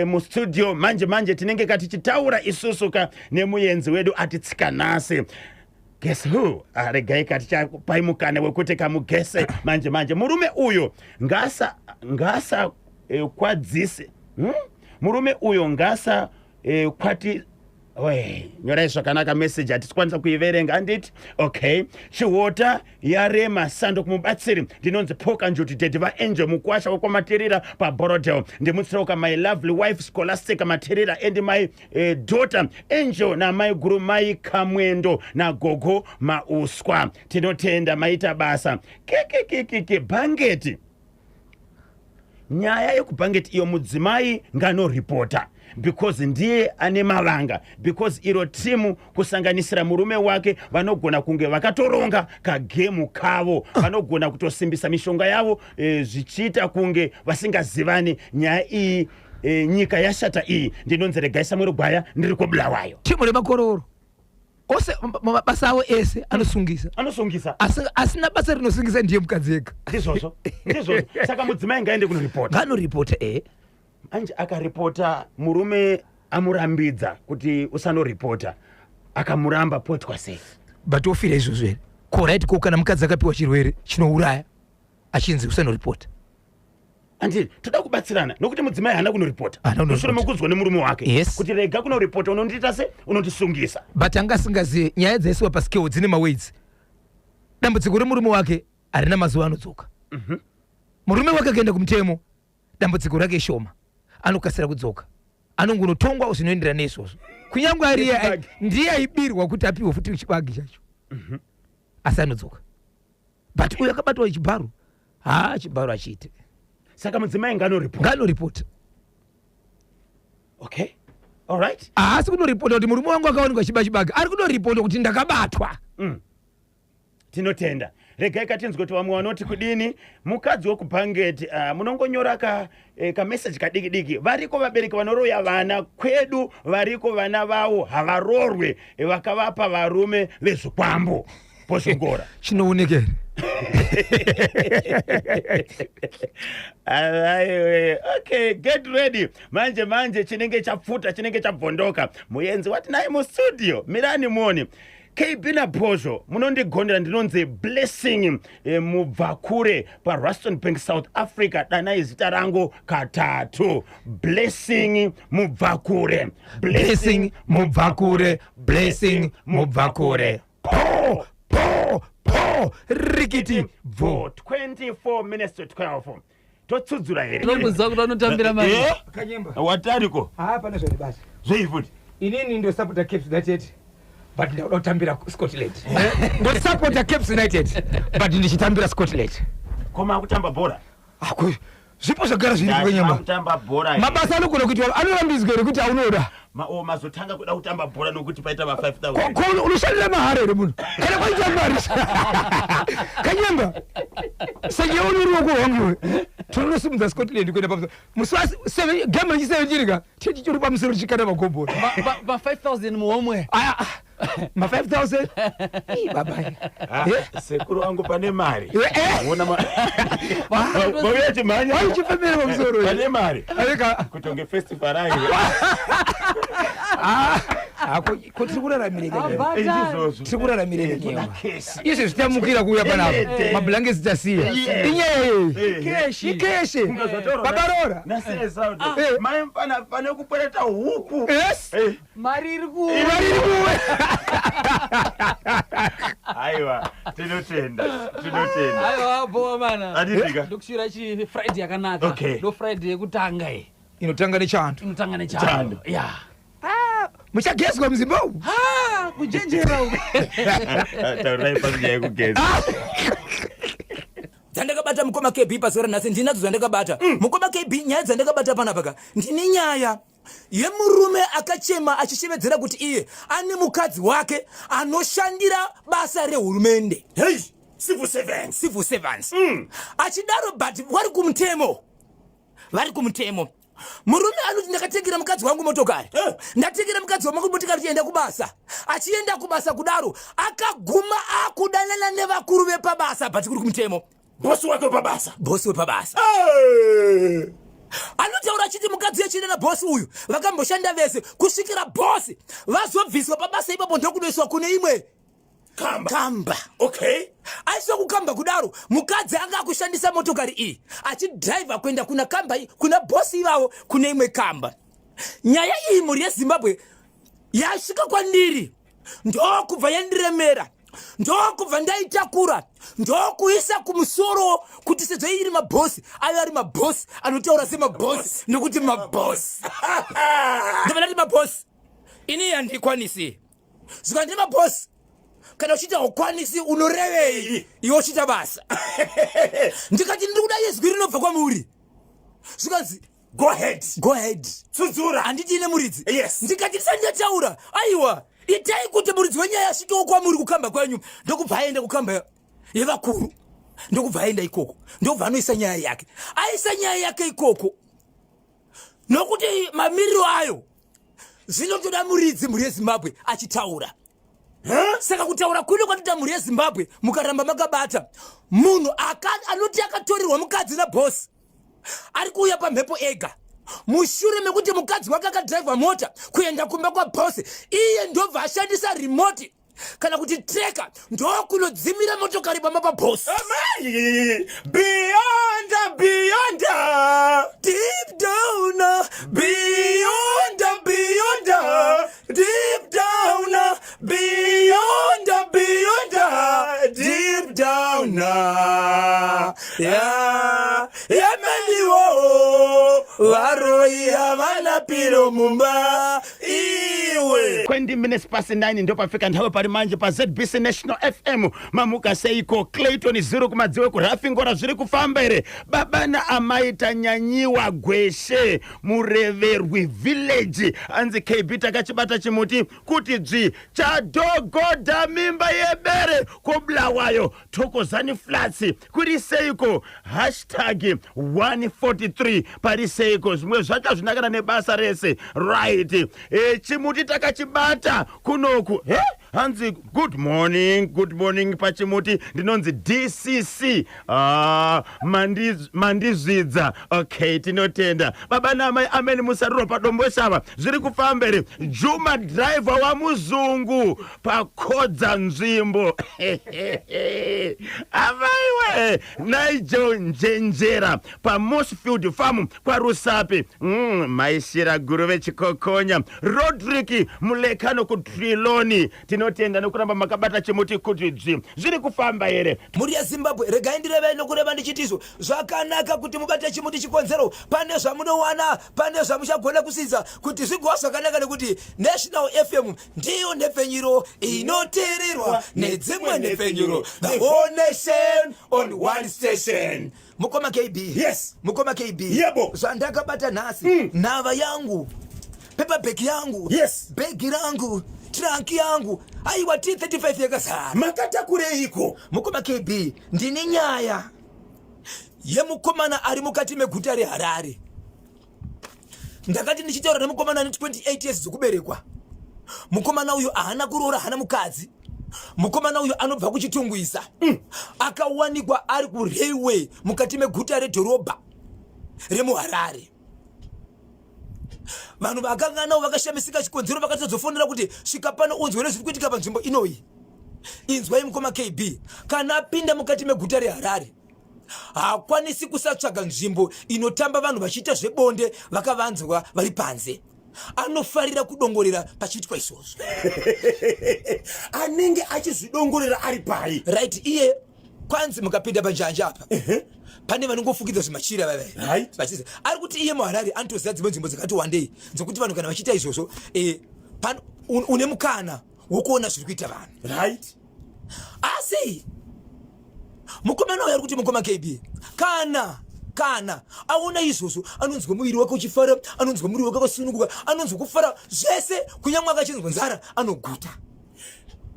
mu studio manje tinenge katichitaura isusuka nemuyenzi wedu atitsika nhasi. Guess who? Regai katichapai mukana wekuti kamugese manje murume uyo ngasa kwadzise murume uyo ngasa kwati nyorai zvakanaka message hatikwanisa kuiverenga anditi okay chiwota yarema sando kumubatsiri ndinonzi Poka Njuti Dedi vaangel mukwasha wekwamaterera paBorodale ndimutsiroka my lovely wife Scholastica Materera and my daughter Angel namai guru mai Kamwendo nagogo Mauswa tinotenda maita basa keke bangeti nyaya yekubhangeti iyo mudzimai nganoripota because ndiye ane mavanga, because iro timu kusanganisira murume wake vanogona kunge vakatoronga kagemu kavo, vanogona kutosimbisa mishonga yavo zvichiita kunge vasingazivani nyaya iyi. Nyika yashata iyi. Ndinonzi Regai Samuel Gwaya ndiri kuBulawayo. Timu remakororo ose mabasa awo ese anosungisa asina basa rinosungisa ndiye mukadzi ega. Ndizvozvo saka mudzimai ngaende kunoripota. Nganoripota anje akaripota murume amurambidza kuti usanoripota akamuramba potwa sei. But ofira izvozvo here koraiti ko kana mukadzi akapiwa chirwere chinouraya achinzi usanoripota. Andi toda kubatsirana nokuti mudzimai hana kunoripota. Mushure mekudzwa nemurume wake kuti Rega kunoripota unondiita se unondisungisa. But angasingazive nyaya dzaisiwa pasikewo dzine mawedzi. Dambudziko remurume wake harina mazuva anodzoka. Murume wake akaenda kumutemo dambudziko rake shoma anokasira kudzoka, anongonotongwa zvinoenderana neizvozvo. Kunyange ari ndiye aibirwa kuti apiwe futi chibage chacho asi anodzoka. But uyo akabatwa chibharo chibharo achiite. Saka mudzimai nganoripota. Okay, all right. Asi kunoripota kuti murume wangu akaonekwa chibage ari kunoripota kuti ndakabatwa. Tinotenda. Regai katinzwe kuti vamwe vanoti kudini mukadzi wokupangeti munongonyora kameseji kadiki variko vabereki vanoroya vana kwedu, variko vana vavo havarorwe vakavapa varume vezvikwambo pozvingora. Chinoonekera. Okay, get ready. Manje chinenge chapfuta, chinenge chabvondoka. Muyenzi wati naye mu studio mirani muone. KB Nabhozho munondigondera ndinonzi Blessing Mubvakure paRuston Bank South Africa. Dana izita rangu katatu. Blessing Mubvakure. Blessing Mubvakure. Blessing Mubvakure. Po rikiti vote 24 minutes to 12. Totsudzura here. Ndokuza kuti anotambira mari. Kanyemba. Watariko. Pana zviri basi. Zveifuti. Inini ndo supporter Cape United. But ndauda kutambira Scotland. Ndo supporter Cape United. But ndichitambira Scotland. Koma kutamba bhora. Zvipo zvagara zviri kwenyemba. Kutamba bhora. Mabasa anogona kuti anorambidzwa kuti aunoda. Mazotanga kuda kutamba bhora nokuti paita ma 5000. Ko unoshandira mahare ere munhu. Kana kwaita mari. Kanyemba. Sanje unuri wangu. Tonosimudza Scotland kuenda pamusoro. Muswasi 7 game ichisevenjirika. Titi chiri pamusoro chikana magombo. Ma 5000 muomwe. Ma 5000. Baba. Sekuru wangu pane mari. Unaona Boyechi manya. Waichifemera pamusoro. Pane mari. Aleka kutonge festival ayi. Kuti kuraramireka Tikuraramireka. Izvi zvitamukira kuuya panapa mablanketi tasiya inyaya keshi babarora mai pane kupwereta huku Mari iri kuwe. aiwa tinotenda Aiwa boa mana. Adidika. Ndokushira chi Friday yakanaka. Okay. Ndo Friday yekutanga iyi. inotanga nechando Yeah. muchagezwa muzimba Kujenjera uko. taurai panyaya yekugeza dzandakabata mukoma KB pasora nhasi ndinadzo dzandakabata mukoma KB nyaya dzandakabata panapa ndine nyaya yemurume akachema achishevedzera kuti iye ane mukadzi wake anoshandira basa rehurumende civil servants achidaro but vari kumutemo murume anoti ndakatengera mukadzi wangu motokari ndatengera mukadzi wangu motokari tienda kubasa achienda kubasa kudaro akaguma akudanana nevakuru vepabasa but kuri kumutemo bosi wepabasa anotaura achiti mukadzi yechida nabosi uyu vakamboshanda vese kusvikira bosi vazobviswa pabasa ipapo ndokunoiswa kune imwe kamba. Okay. Aiswa kukamba kudaro mukadzi anga akushandisa motokari iyi achidriva kuenda kuna kamba iyi kuna bosi ivavo kune imwe kamba. Nyaya iyi muri yeZimbabwe yasvika kwandiri ndokubva yandiremera ndokubva ndaitakura ndokuisa kumusoro kuti sezvo iri mabhosi ayo ari mabhosi anotaura semabhosi nokuti mabhosi ndovanati mabhosi ini handikwanisi zvika ndi mabhosi kana uchita ukwanisi unorevei iwe uchita basa ndikati ndiri kuda izwi rinobva kwamuri zvikanzi go ahead go ahead tsudzura handitine muridzi Yes. ndikati ndisandataura aiwa itai kuti muridzi wenyaya asvikewo kwamuri kukamba kwenyu ndokubva aenda kukamba yevakuru ndokubva aenda ikoko ndokubva anoisa nyaya yake aisa nyaya yake ikoko nokuti mamiriro ayo zvinotoda muridzi mhuri yezimbabwe achitaura saka kutaura kuno kwatoita mhuri yezimbabwe mukaramba makabata munhu anoti akatorirwa mukadzi nabhosi ari kuuya pamhepo ega mushure mekuti mukadzi wake akadhiraivha mota kuenda kumba kwabhosi iye ndobva ashandisa rimoti kana kuti treka ndokunodzimira motokari pamba pabhosi beyond deep down beyond deep down beyond deep down yameliwo varoi havana piro mumba iwe 20 minutes past 9 ndo pafika nthawe pari manje pa ZBC National FM mamuka seiko Clayton zero kumadziwe kurafingora zviri kufamba ere babana amaita nyanyiwa gweshe mureverwi village anzi KB takachibata chimuti kuti dzvi chadhogodha mimba yebere kobulawayo Thokozani Flats kuri seiko #143 pari seiko zvimwe zvacho zvinakana nebasa rese right chimuti takachibata kunoku hanzi good morning pachimuti ndinonzi DCC mandizvidza okay tinotenda baba namai ameni musaruro padombo shava zviri kufamba ere Juma driver wa muzungu pakodza nzvimbo avaiwe Nigel Njenjera pa Mossfield Farm kwa Rusape maishira guru vechikokonya Rodrick Mulekano ku Triloni tinotenda nokuramba makabata chimuti kuti zviri kufamba ere muri yezimbabwe regai ndireve nokureva ndichitizo zvakanaka kuti mubate chimuti chikonzero pane zvamunowana pane zvamuchagona kusidza kuti zvigowa zvakanaka nekuti National FM ndiyo nhepfenyuro inoteererwa nedzimwe nhepfenyuro the whole nation on one station mukoma KB Yes. mukoma KB Yebo. zvandakabata nhasi nhava yangu paperback yangu Yes. begi rangu trunk yangu aiwa T35 yakazara makatakureiko mukoma KB ndine nyaya yemukomana ari mukati meguta reHarare ndakati ndichitaura nemukomana ane 28 years dzokuberekwa mukomana uyu haana kuroora hana mukadzi mukomana uyu anobva kuchitungwisa akawanikwa ari kurailway mukati meguta redhorobha remuHarare vanhu vakanga navo vakashamisika chikonzero vakatozofonera kuti svika pano unzwe nezviri kuitika panzvimbo inoyi inzwai mukoma KB kana apinda mukati meguta reHarare haakwanisi kusatsvaga nzvimbo inotamba vanhu vachiita zvebonde vakavanzwa vari panze anofarira kudongorera pachiitwa izvozvo anenge achizvidongorera ari pai right iye kwanzi mukapinda panjanja apa pane vanongofukidza zvimachira Right. vachizi ari kuti iye muHarare anotoziva dzimwe nzvimbo dzakati wandei dzekuti vanhu kana vachiita izvozvo une mukana wokuona zviri kuita vanhu right asi mukomana uyu ari kuti mukoma KB kana aona izvozvo anonzwa muviri wake uchifara anonzwa muviri wake wakasununguka anonzwa kufara zvese kunyangwe akachinzwa nzara anoguta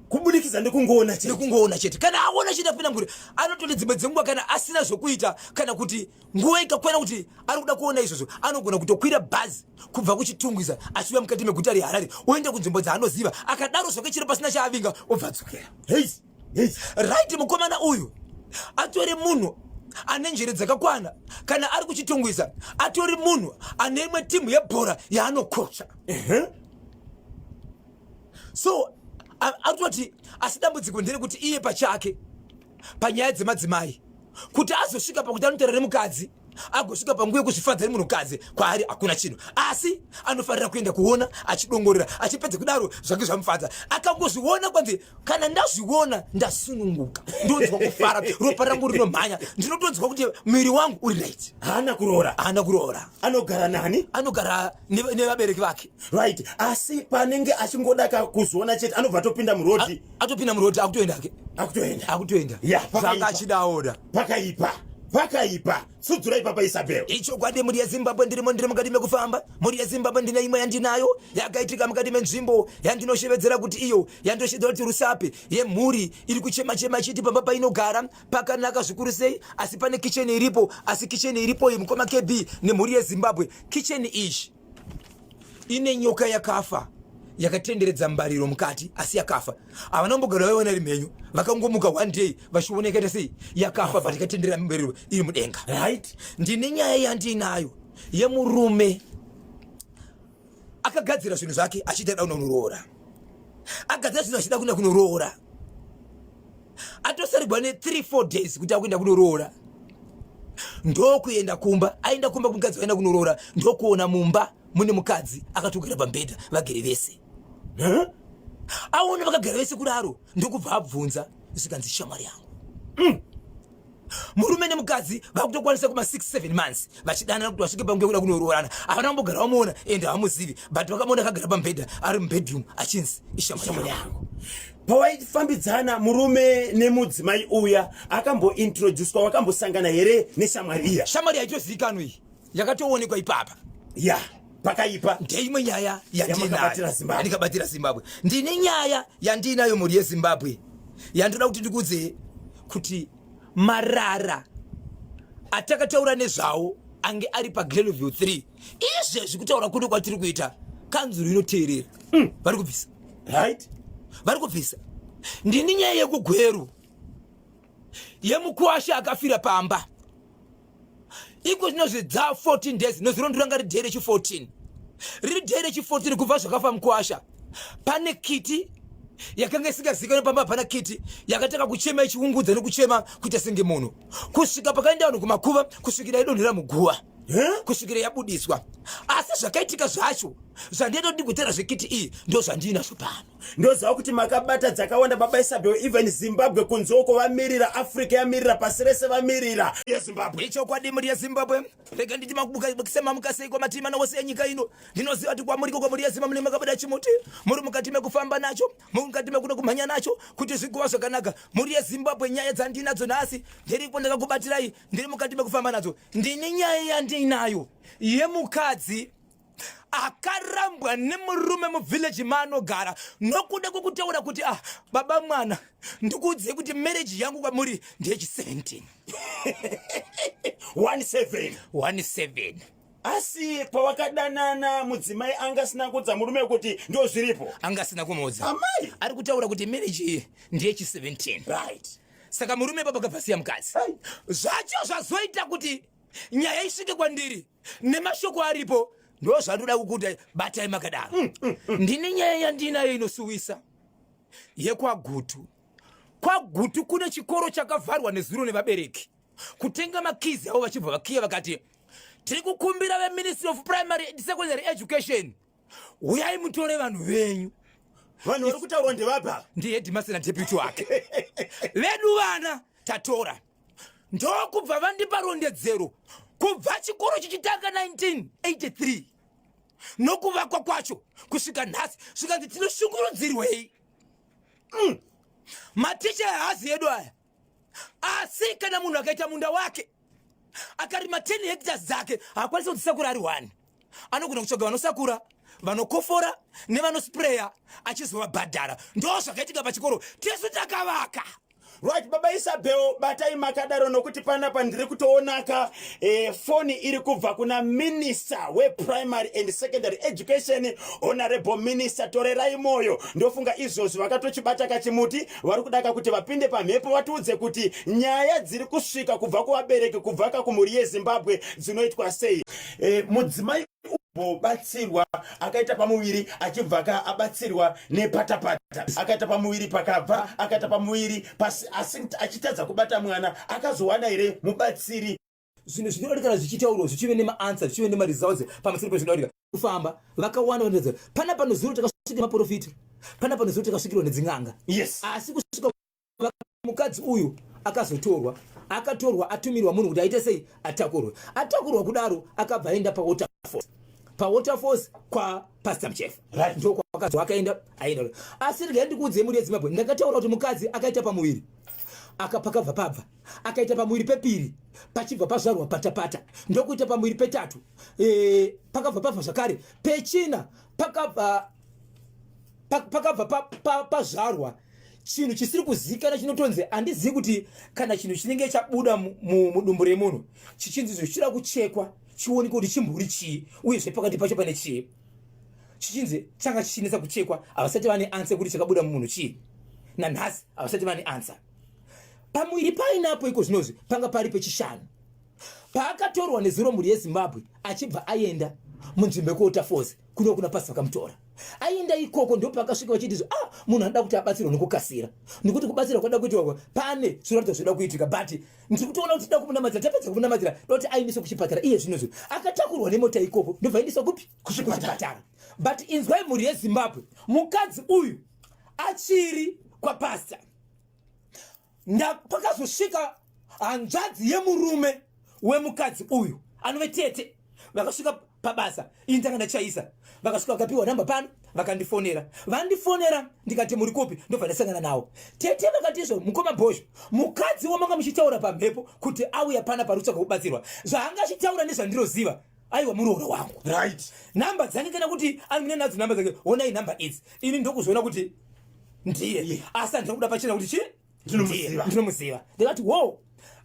kubudikidza nekungoona nekungoona chete kana aona chete apinda mhuri anototi dzimwe dzenguva kana asina zvokuita kana kuti nguva ikakwana kuti ari kuda kuona izvozvo anogona kutokwira bhazi kubva kuchitungwiza achiuya mukati meguta reHarare oenda kunzvimbo dzaanoziva akadaro zvake chiro pasina chaavinga obva adzokera right mukomana uyu atori munhu ane njere dzakakwana kana ari kuchitungwisa atori munhu ane imwe timu yebhora yaanokocha so atoti asi dambudziko nderekuti iye pachake panyaya dzemadzimai kuti azosvika pakuti anotaura nemukadzi agosvika panguva yekuzvifadza nemunhukadzi kwaari hakuna chinhu asi anofanira kuenda kuona achidongorera achipedza kudaro zvake zvamufadza akangozviona kwanzi kana ndazviona ndasununguka ndonzwa kufara ropa rangu rinomhanya ndinotonzwa kuti muviri wangu uri right haana kuroora anogara nani anogara nevabereki vake right asi panenge achingoda kuzoona chete anobva atopinda murodi atopinda murodi akutoenda Yeah, zvanga achidaoda pakaipa vakaipa sudzurai papa Isabel. icho kwadi muri yeZimbabwe ndiri mukati mekufamba muri yeZimbabwe ndine imwe yandinayo yakaitika mukati menzvimbo yandinoshevedzera kuti iyo yandinoshevedzera kuti rusape yemhuri iri kuchema chiti pamba painogara pakanaka zvikuru sei asi pane kitchen iripo asi kitchen iripo iyi mukoma KB nemhuri yeZimbabwe kitchen ishi ine nyoka yakafa yakatenderedza mbariro mukati asi yakafa avanombogara vaiona rimhenyu vakangomuka one day vachioneka sei yakafa but ikatenderera mbariro iri mudenga Right? ndine nyaya yandinayo yemurume akagadzira zvinhu zvake achida kuda kunoroora agadzira zvinhu achida kuda kunoroora atosarigwa ne3-4 days kuti akuenda kunoroora ndokuenda kumba aenda kumba kumukadzi waenda kunoroora ndokuona mumba mune mukadzi akatogara pambedha vagere vese aona vakagara vese kudaro ndokubva abvunza zvikanzi shamwari yangu murume nemukadzi vakutokwanisa kuma 6-7 months vachidanana kuti vasvike panguva kuda kunoroorana havana kumbogara vamuona ende havamuzivi but vakamuona akagara pambedha ari mubedroom achinzi ishamwari yangu. Pawaifambidzana murume nemudzimai uya akambointroducwa wakambosangana here neshamwari iya? Shamwari haitozivikanwi yakatoonekwa ipapa ya pakaipa ndeimwe nyaya yandikabatira Zimbabwe ndine nyaya yandinayo muri yeZimbabwe yandoda kuti ndikudze kuti marara atakataura nezvawo ange ari paGlenville 3 izvezvi kutaura kuno kwatiri kuita kanzuro inoteerera vari kubvisa right vari kubvisa ndine nyaya yekugweru yemukwasha akafira pamba iko zvinozvedza 14 days nozvirondoranga ridhee rechi14 riri dhee rechi14 kubva zvakafa mukwasha pane kiti yakanga isingazikanwi pamba pana kiti yakataka kuchema ichiungudza nekuchema kuita senge munhu kusvika pakaenda vanhu kumakuva kusvikira idonhera muguva kusvikira yabudiswa asi zvakaitika zvacho zvandienda kuti ndigotera zvekiti iyi ndo zvandinazvo pano ndoziva kuti makabata dzakawanda baba Isabel even Zimbabwe kunzoko vamirira Africa yamirira pasi rese vamirira yeZimbabwe ichokwadi muri yeZimbabwe rega nditi makubukisema mukasei kwamatima nowose enyika ino ndinoziva kuti kwamuriko kwamuri yeZimbabwe makabada chimuti muri mukati mekufamba nacho muri mukati mekuda kumhanya nacho kuti zvikuva zvakanaka muri yeZimbabwe nyaya dzandinadzo nhasi ndiripo ndakakubatirai ndiri mukati mekufamba nadzo ndine nyaya yandinayo yemukadzi akarambwa nemurume muvillage maanogara nokuda kwekutaura kuti baba mwana ndikuudzei kuti marriage yangu kwamuri ndechi17 17 asi pawakadanana mudzimai angasina kudza murume kuti ndo zviripo angasina kumudza amai ari kutaura kuti marriage iyi ndechi17 right saka murume baba akabvasiya mukadzi zvacho zvazoita kuti nyaya isvike kwandiri nemashoko aripo ndo zvandoda kukuta batai makadaro ndine nyaya yandinayo inosuwisa yekwagutu kwagutu kune chikoro chakavharwa nezuro nevabereki kutenga makizi avo vachibva vakiya vakati tiri kukumbira veministry of primary and secondary education uyai mutore vanhu venyu vanhu vari kutaurwa ndevapa ndihedhimasi nadeputy wake vedu vana tatora ndokubva vandipa rondedzero kubva chikoro chichitanga 1983 nokuvakwa kwacho kusvika nhasi zvikanzi tinoshungurudzirwei maticha ehazi yedu aya asi kana munhu akaita munda wake akarima 10 hectares dzake haakwanisa kuti sakura ari 1 anogona kutsvaga vanosakura vanokofora nevanospreya achizovabhadhara ndo zvakaitika pachikoro tesu takavaka right baba Isabel batai makadaro nokuti panapa ndiri kutoonaka foni iri kubva kuna minister weprimary and secondary education honorable minister torerai moyo ndofunga izvozvo vakatochibata kachimuti vari kudaka kuti vapinde pamhepo vatiudze kuti nyaya dziri kusvika kubva kuvabereki kubva kumhuri yeZimbabwe dzinoitwa sei mudzimai batsirwa akaita pamuviri achibva abatsirwa nepatapata akaita pamuviri pakabva akaita pamuviri pasi asi achitadza kubata mwana akazowana here mubatsiri zvinhu zvinoonekana zvichitaurwa zvichive nemaansa zvichive nemaresults pamusoro pezvinooneka kufamba vakawanda vanodza pana pano zuro takasvika maprofita pana pano zuro takasvikirwa nedzin'anga yes asi kusvika mukadzi uyu akazotorwa akatorwa atumirwa munhu kuti aite sei atakurwa kudaro akabva aenda pawaterfalls kwa pastor mchef right ndo kwakazo akaenda aenda asi rega ndikuudze muri yeZimbabwe ndakataura kuti mukadzi akaita pamuviri akapakabva pabva akaita pamwiri pepiri pachibva pazvarwa patapata ndokuita pamwiri petatu pakabva pabva zvakare pechina pakabva pazvarwa chinhu chisiri kuzikana chinotonzi handizivi kuti kana chinhu chinenge chabuda mudumbu remunhu chichinzi zvichida kuchekwa chionekwa kuti chimburi chii uyezve pakati pacho pane chii chichinzi changa chichinetsa kuchekwa havasati vane ansa kuti chakabuda mumunhu chii nanhasi havasati vane ansa pamwiri painapo iko zvinozvi panga pari pechishanu paakatorwa nezuro mhuri yezimbabwe achibva aenda munzvimbo yekuwaterfalls kuno kuna pasi vakamutora aenda ikoko ndo pakasvika vachiti munhu anoda kuti abatsirwa nekukasira nekuti kubatsirwa kwada kuitwa pane zviratidzo zvinoda kuitika but ndiri kutoona kuti tida kumunamadzira tapedza kumunamadzira doti aendeswa kuchipatara iye zvinozvi akatakurwa nemota ikoko ndobva aendeswa kupi kuchipatara but inzwai mhuri yezimbabwe mukadzi uyu achiri kwapasta pakazosvika hanzvadzi yemurume wemukadzi uyu anove tete vakasvika pabasa ini tanga ndachaisa vakasvika vakapiwa namba pano vakandifonera vandifonera ndikati muri kupi ndobva ndasangana nawo tete vakati izvo mukoma bhosho mukadzi wamanga muchitaura pamhepo kuti auya pana pari kutsvaga kubatsirwa zvaanga achitaura nezvandinoziva aiwa muroora wangu right namba dzake kana kuti amine nadzo namba dzake onai namba idzi ini ndokuzoona kuti ndiye asi handina kuda pachena kuti chii ndinomuziva ndikati wo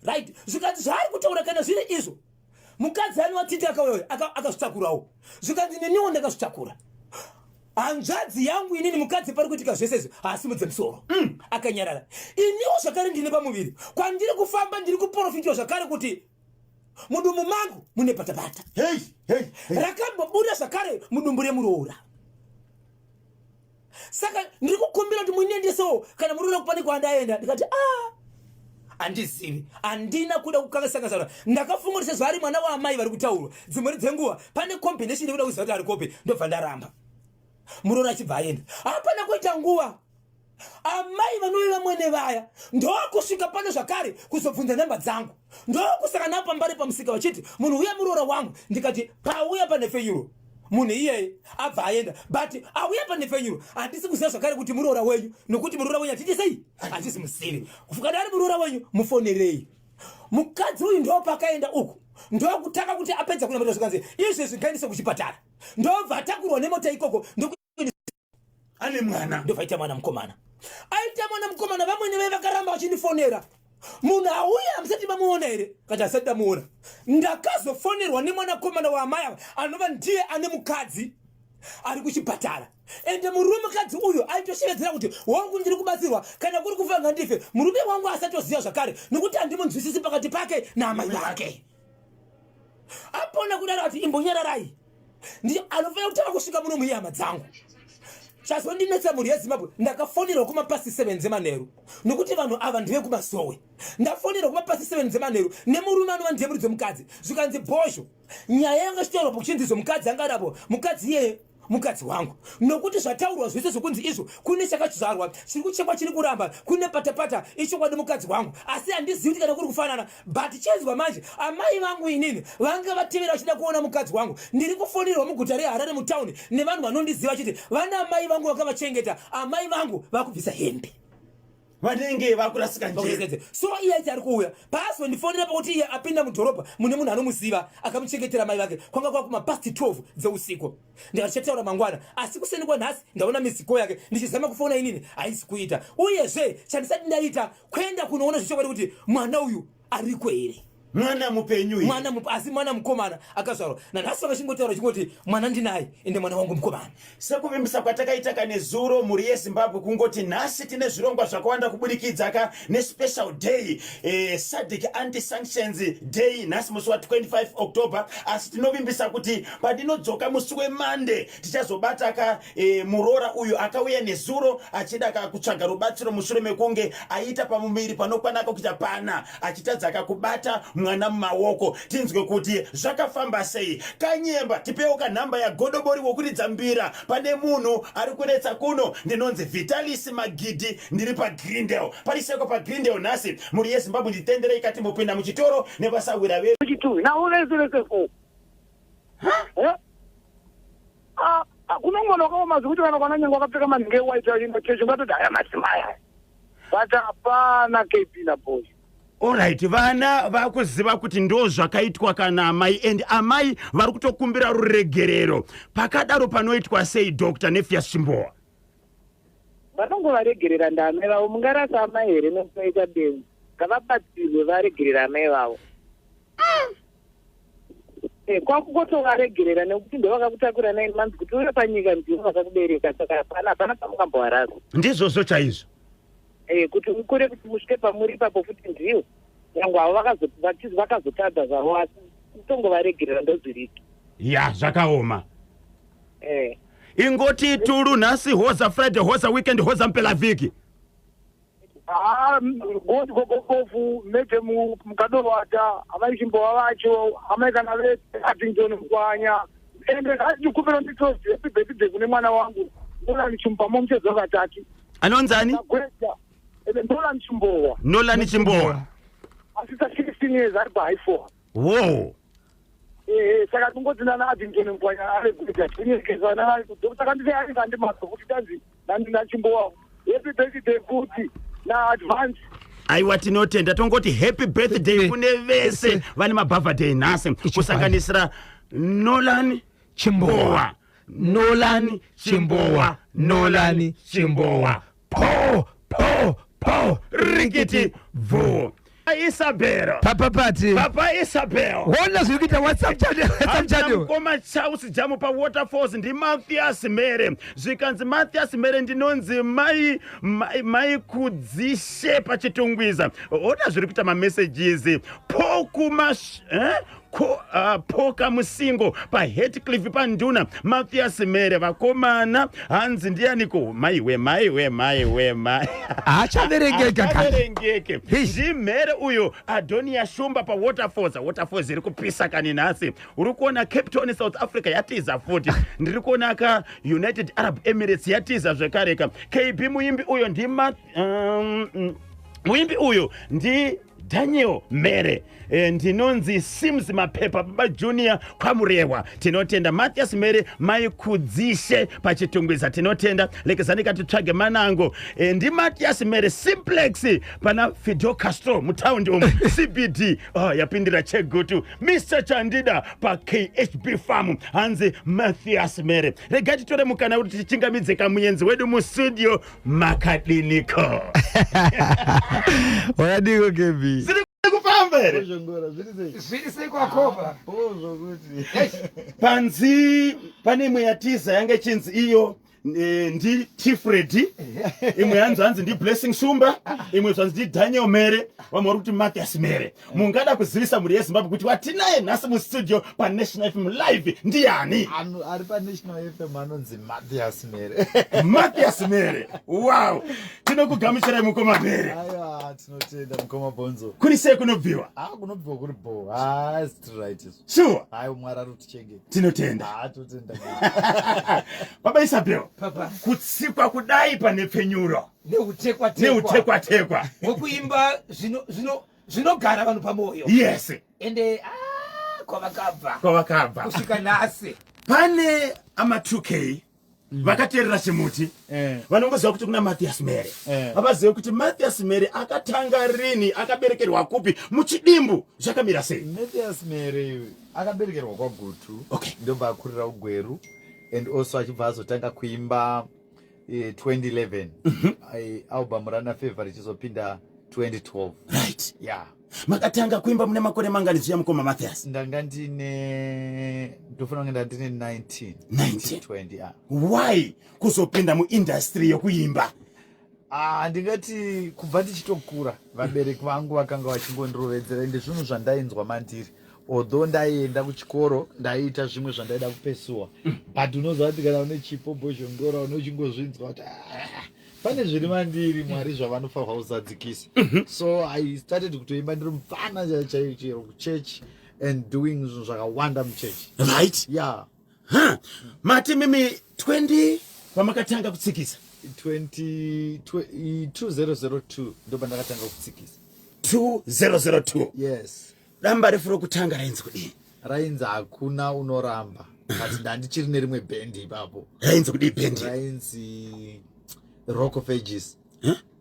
right zvikanzi zvaari kutaura kana zviri izvo mukadzi anowatiti akauya akazvitakurawo zvikanzi neniwo ndakazvitakura hanzvadzi yangu inini mukadzi pari kuitika zvese izvi haasimudze musoro akanyarara iniwo zvakare ndine pamuviri kwandiri kufamba ndiri kuprofitiwa zvakare kuti mudumbu mangu mune patapata rakambobuda zvakare mudumbu remuroora saka ndiri kukumbira kuti muinendesewo kana muroora kupani kwandaenda ndikati handizivi handina kuda kukangasangazana ndakafunga kuti sezvo ari mwana waamai vari kutaurwa dzimwe dzenguva pane combination yekuda kuziva kuti ari kope ndobva ndaramba muroora achibva aenda hapana kuita nguva amai vanove vamwene vaya ndokusvika pano zvakare kuzobvunza namba dzangu ndokusangana napo pambari pamusika vachiti munhu uya muroora wangu ndikati pauya panefenyuro munhu iyeye abva aenda but auya panefenyuro handisi kuziva zvakare kuti muroora wenyu nokuti muroora wenyu hatiti sei handisi musivi kufukana ari muroora wenyu mufonerei mukadzi uyu ndopakaenda uku ndokutanga kuti apedza kunamata zvikanzi izvezvi ngaendise kuchipatara ndobva atakurwa nemota ikoko ane mwana ndobva aita mwana mukomana aita mwana mukomana vamwene vei vakaramba vachindifonera munhu auya hamusati mamuona here kati hasati damuona ndakazofonerwa nemwana komana waamai ava anova ndiye ane mukadzi ari kuchipatara ende murume mukadzi uyu aitoshevedzera kuti wangu ndiri kubatsirwa kana kuri kufa ngandife murume wangu asatoziva zvakare nokuti handimunzwisisi pakati pake naamai vake apona kudaro ati imbonyararai ndi anofanira kutanga kusvika muno muihama dzangu chazondinetsa mhuri yezimbabwe ndakafonerwa kumapasi 7 dzemanheru nokuti vanhu ava ndive kumasowe ndafonerwa kumapasi 7 dzemanheru nemurume anova ndiye muri dzemukadzi zvikanzi bhosho nyaya yanga chitaurwa kuchinzizo mukadzi anga arapo mukadzi iyeye mukadzi wangu nokuti zvataurwa zvese zvokunzi izvo kune chakachizvarwa chiri kuchekwa chiri kuramba kune patapata ichokwadi mukadzi wangu asi handizivi kuti kana kuri kufanana but chezwa manje amai vangu inini vanga vatevera vachida kuona mukadzi wangu ndiri kufonerwa muguta reharare mutauni nevanhu vanondiziva chiti vana amai vangu vakavachengeta amai vangu vakubvisa hembe vanenge vakurasika njere so iye aiti ari kuuya pasi vandifonera pakuti iye apinda mudhorobha mune munhu anomuziva akamuchengetera mai vake kwanga kwakuma pasti 12 dzeusiku ndikachataura mangwana asi kuseni kwanhasi ndaona miziko yake ndichizama kufona inini haisi kuita uyezve chandisati ndaita kuenda kunoona zvichokwadi kuti mwana uyu ariko here mwana mupenyu asi mwana mukomana akazvarwa nanhasi vakachingotaura chingoti mwana ndinaye ende mwana wangu mukomana sekuvimbisa kwatakaita kanezuro mhuri yezimbabwe kungoti nhasi tine zvirongwa zvakawanda kubudikidza nespecial day SADC anti-sanctions day nhasi musi wa25 october asi tinovimbisa kuti padinodzoka musi wemande tichazobata muroora uyu akauya nezuro achida kutsvaga rubatsiro mushure mekunge aita pamuviri panokwanaka kuita pana achitadza kubata mwana mumaoko tinzwe kuti zvakafamba sei kanyemba tipewo kanhamba yagodobori wokuridza mbira pane munhu ari kuretsa kuno ndinonzi Vitalis Magidi ndiri paGreendale pariseko paGreendale nhasi mhuri yezimbabwe nditendere ikati mupinda muchitoro nevasawira vedu kunongona kwavo mazvi kuti kana kwana nyange wakapfeka manhenge white achienda chechi ngatoti haya madzimai but hapana KP na boy. Alright, vana vakuziva kuti ndo zvakaitwa kana amai and amai vari kutokumbira ruregerero. Pakadaro panoitwa sei Dr. Nephias Chimbowa? Vanongovaregerera ndamai vavo, mungarasa amai here nokuita benzi. Ngavabatsirwe varegerera amai vavo. Kwakutovaregerera nekuti ndo vakakutakura 9 months kuti uri panyika ndivo vakakubereka, saka hapana pamungambovarasa. Ndizvozvo chaizvo. Kuti mukure kuti musvike pamuri ipapo futi ndivo nyangwe avo vakazotadza zvavo asi kutongovaregerera ndozviriki. Ya, zvakaoma. Ingoti turu nhasi hoza Friday hoza weekend hoza mpela vhiki. Gofu mete mukadorwata amai Chimbowa vacho amai kana vese Addington Mkwanya ende ndikupira nditozi happy birthday kune mwana wangu Nolan Chimbowa mumchezo wakatatu. Anonzani? Nolan Chimbowa. Nolan Chimbowa. Asita 16 years ari pa high 4. Wow. Saka tungoti na Addington Mkwanya ari kuita chinyekeza na saka ndise ari kandi maso kuti tanzi na Chimbowa. Happy birthday kuti na advance. Aiwa tinotenda tongoti happy birthday kune vese vane mabirthday nhasi kusanganisira Nolan Chimbowa. Nolan Chimbowa. Nolan Chimbowa. Po rikiti vo. Isabel. Papa Isabel. Wona zvikuita WhatsApp channel. Koma chausi jamu pa Waterfalls ndi Mathias Mere. Zvikanzi Mathias Mere ndinonzi mai kudzishe pachitungwiza. Oda zviri kuita ma messages. Poka musingo pa Heathcliff Panduna Mathias Mere vakomana hanzi ndianiko mai we achaverengeke ndi Mere uyo Adonia Shumba pa Waterfalls iri kupisa kani nhasi uri kuona Cape Town South Africa yatiza futi ndiri kuona ka United Arab Emirates yatiza zvekareka KB muimbi uyo ndi muimbi uyo ndi Daniel Mere ndinonzi Sims Mapepa Baba Junior kwamurewa tinotenda Mathias Mere mai kudzishe pachitungwiza tinotenda lekezani katitsvage manango ndi Mathias Mere Simplex pana Fidel Castro mutaundi umu CBD yapindira chegutu Mr. Chandida pa KHB Farm hanzi Mathias Mere regati tore mukana kuti tichingamidze kamuyenzi wedu mu studio makadiniko. Wadiko kebi Kupambere zviri kwakopa panzi pane imwe yatiza yange chinzi iyo ndi Tifredi imwe yanzi ndi Blessing Shumba imwe zvanzi ndi Daniel Mere vamwe vari kuti Mathias Mere mungada kuzivisa muri yeZimbabwe kuti watinaye nhasi mu studio pa National FM live ndiani ari pa National FM anonzi Mathias Mere. Mathias Mere. Wow, tinokugamuchirai mukoma Mere. Aiwa tinotenda mukoma Bonzo. Kuri sei kunobviwa? Kunobviwa kuri bo. Straight. Sure. Mwari ari kutichengeta. Tinotenda. Totenda. Baba Isabel. Papa. Kutsikwa kudai pane penyuro. Neutekwa. Wokuimba zvinogara vanhu pamoyo. Yes. Ende kwavakabva. Kusvika nhasi. Pane ama 2K. Vakateerera chimuti. Vanongoziva kuti kuna Mathias Mere. Havazivi kuti Mathias Mere akatanga rini akaberekerwa kupi muchidimbu zvakamira sei? Mathias Mere akaberekerwa kwaGutu. Okay. Ndobva akurira uGweru. And also achibva azotanga kuimba 2011 album Rana Fever ichizopinda 2012. Right. Yeah. Makatanga kuimba mune makore manganidziya mukoma Mathias? Ndanga ndofuna kunge ndine 19 20. Yeah. Why kuzopinda muindustry yokuimba? Ndingati kubva ndichitokura vabereki vangu vakanga vachingondirovedzera ende zvinhu zvandainzwa mandiri. Although ndaienda kuchikoro ndaiita zvimwe zvandaida kupesuwa but unoziva kuti kana une chipo bozhongora unochingozvinzwa kuti pane zviri mandiri Mwari zvavanofanirwa kuzadzikisa. So I started kutoimba ndiri mufana chaicho kuchechi and doing zvinhu zvakawanda muchechi. Right. Yeah. Mati mimi 20 pamakatanga kutsikisa 2002 ndoba ndakatanga kutsikisa 2002. Yes. Damba refu rokutanga rainzi kudii? Rainzi hakuna unoramba. But ndandichiri nerimwe band ipapo. Rainzi kudii band? Rainzi Rock of Ages.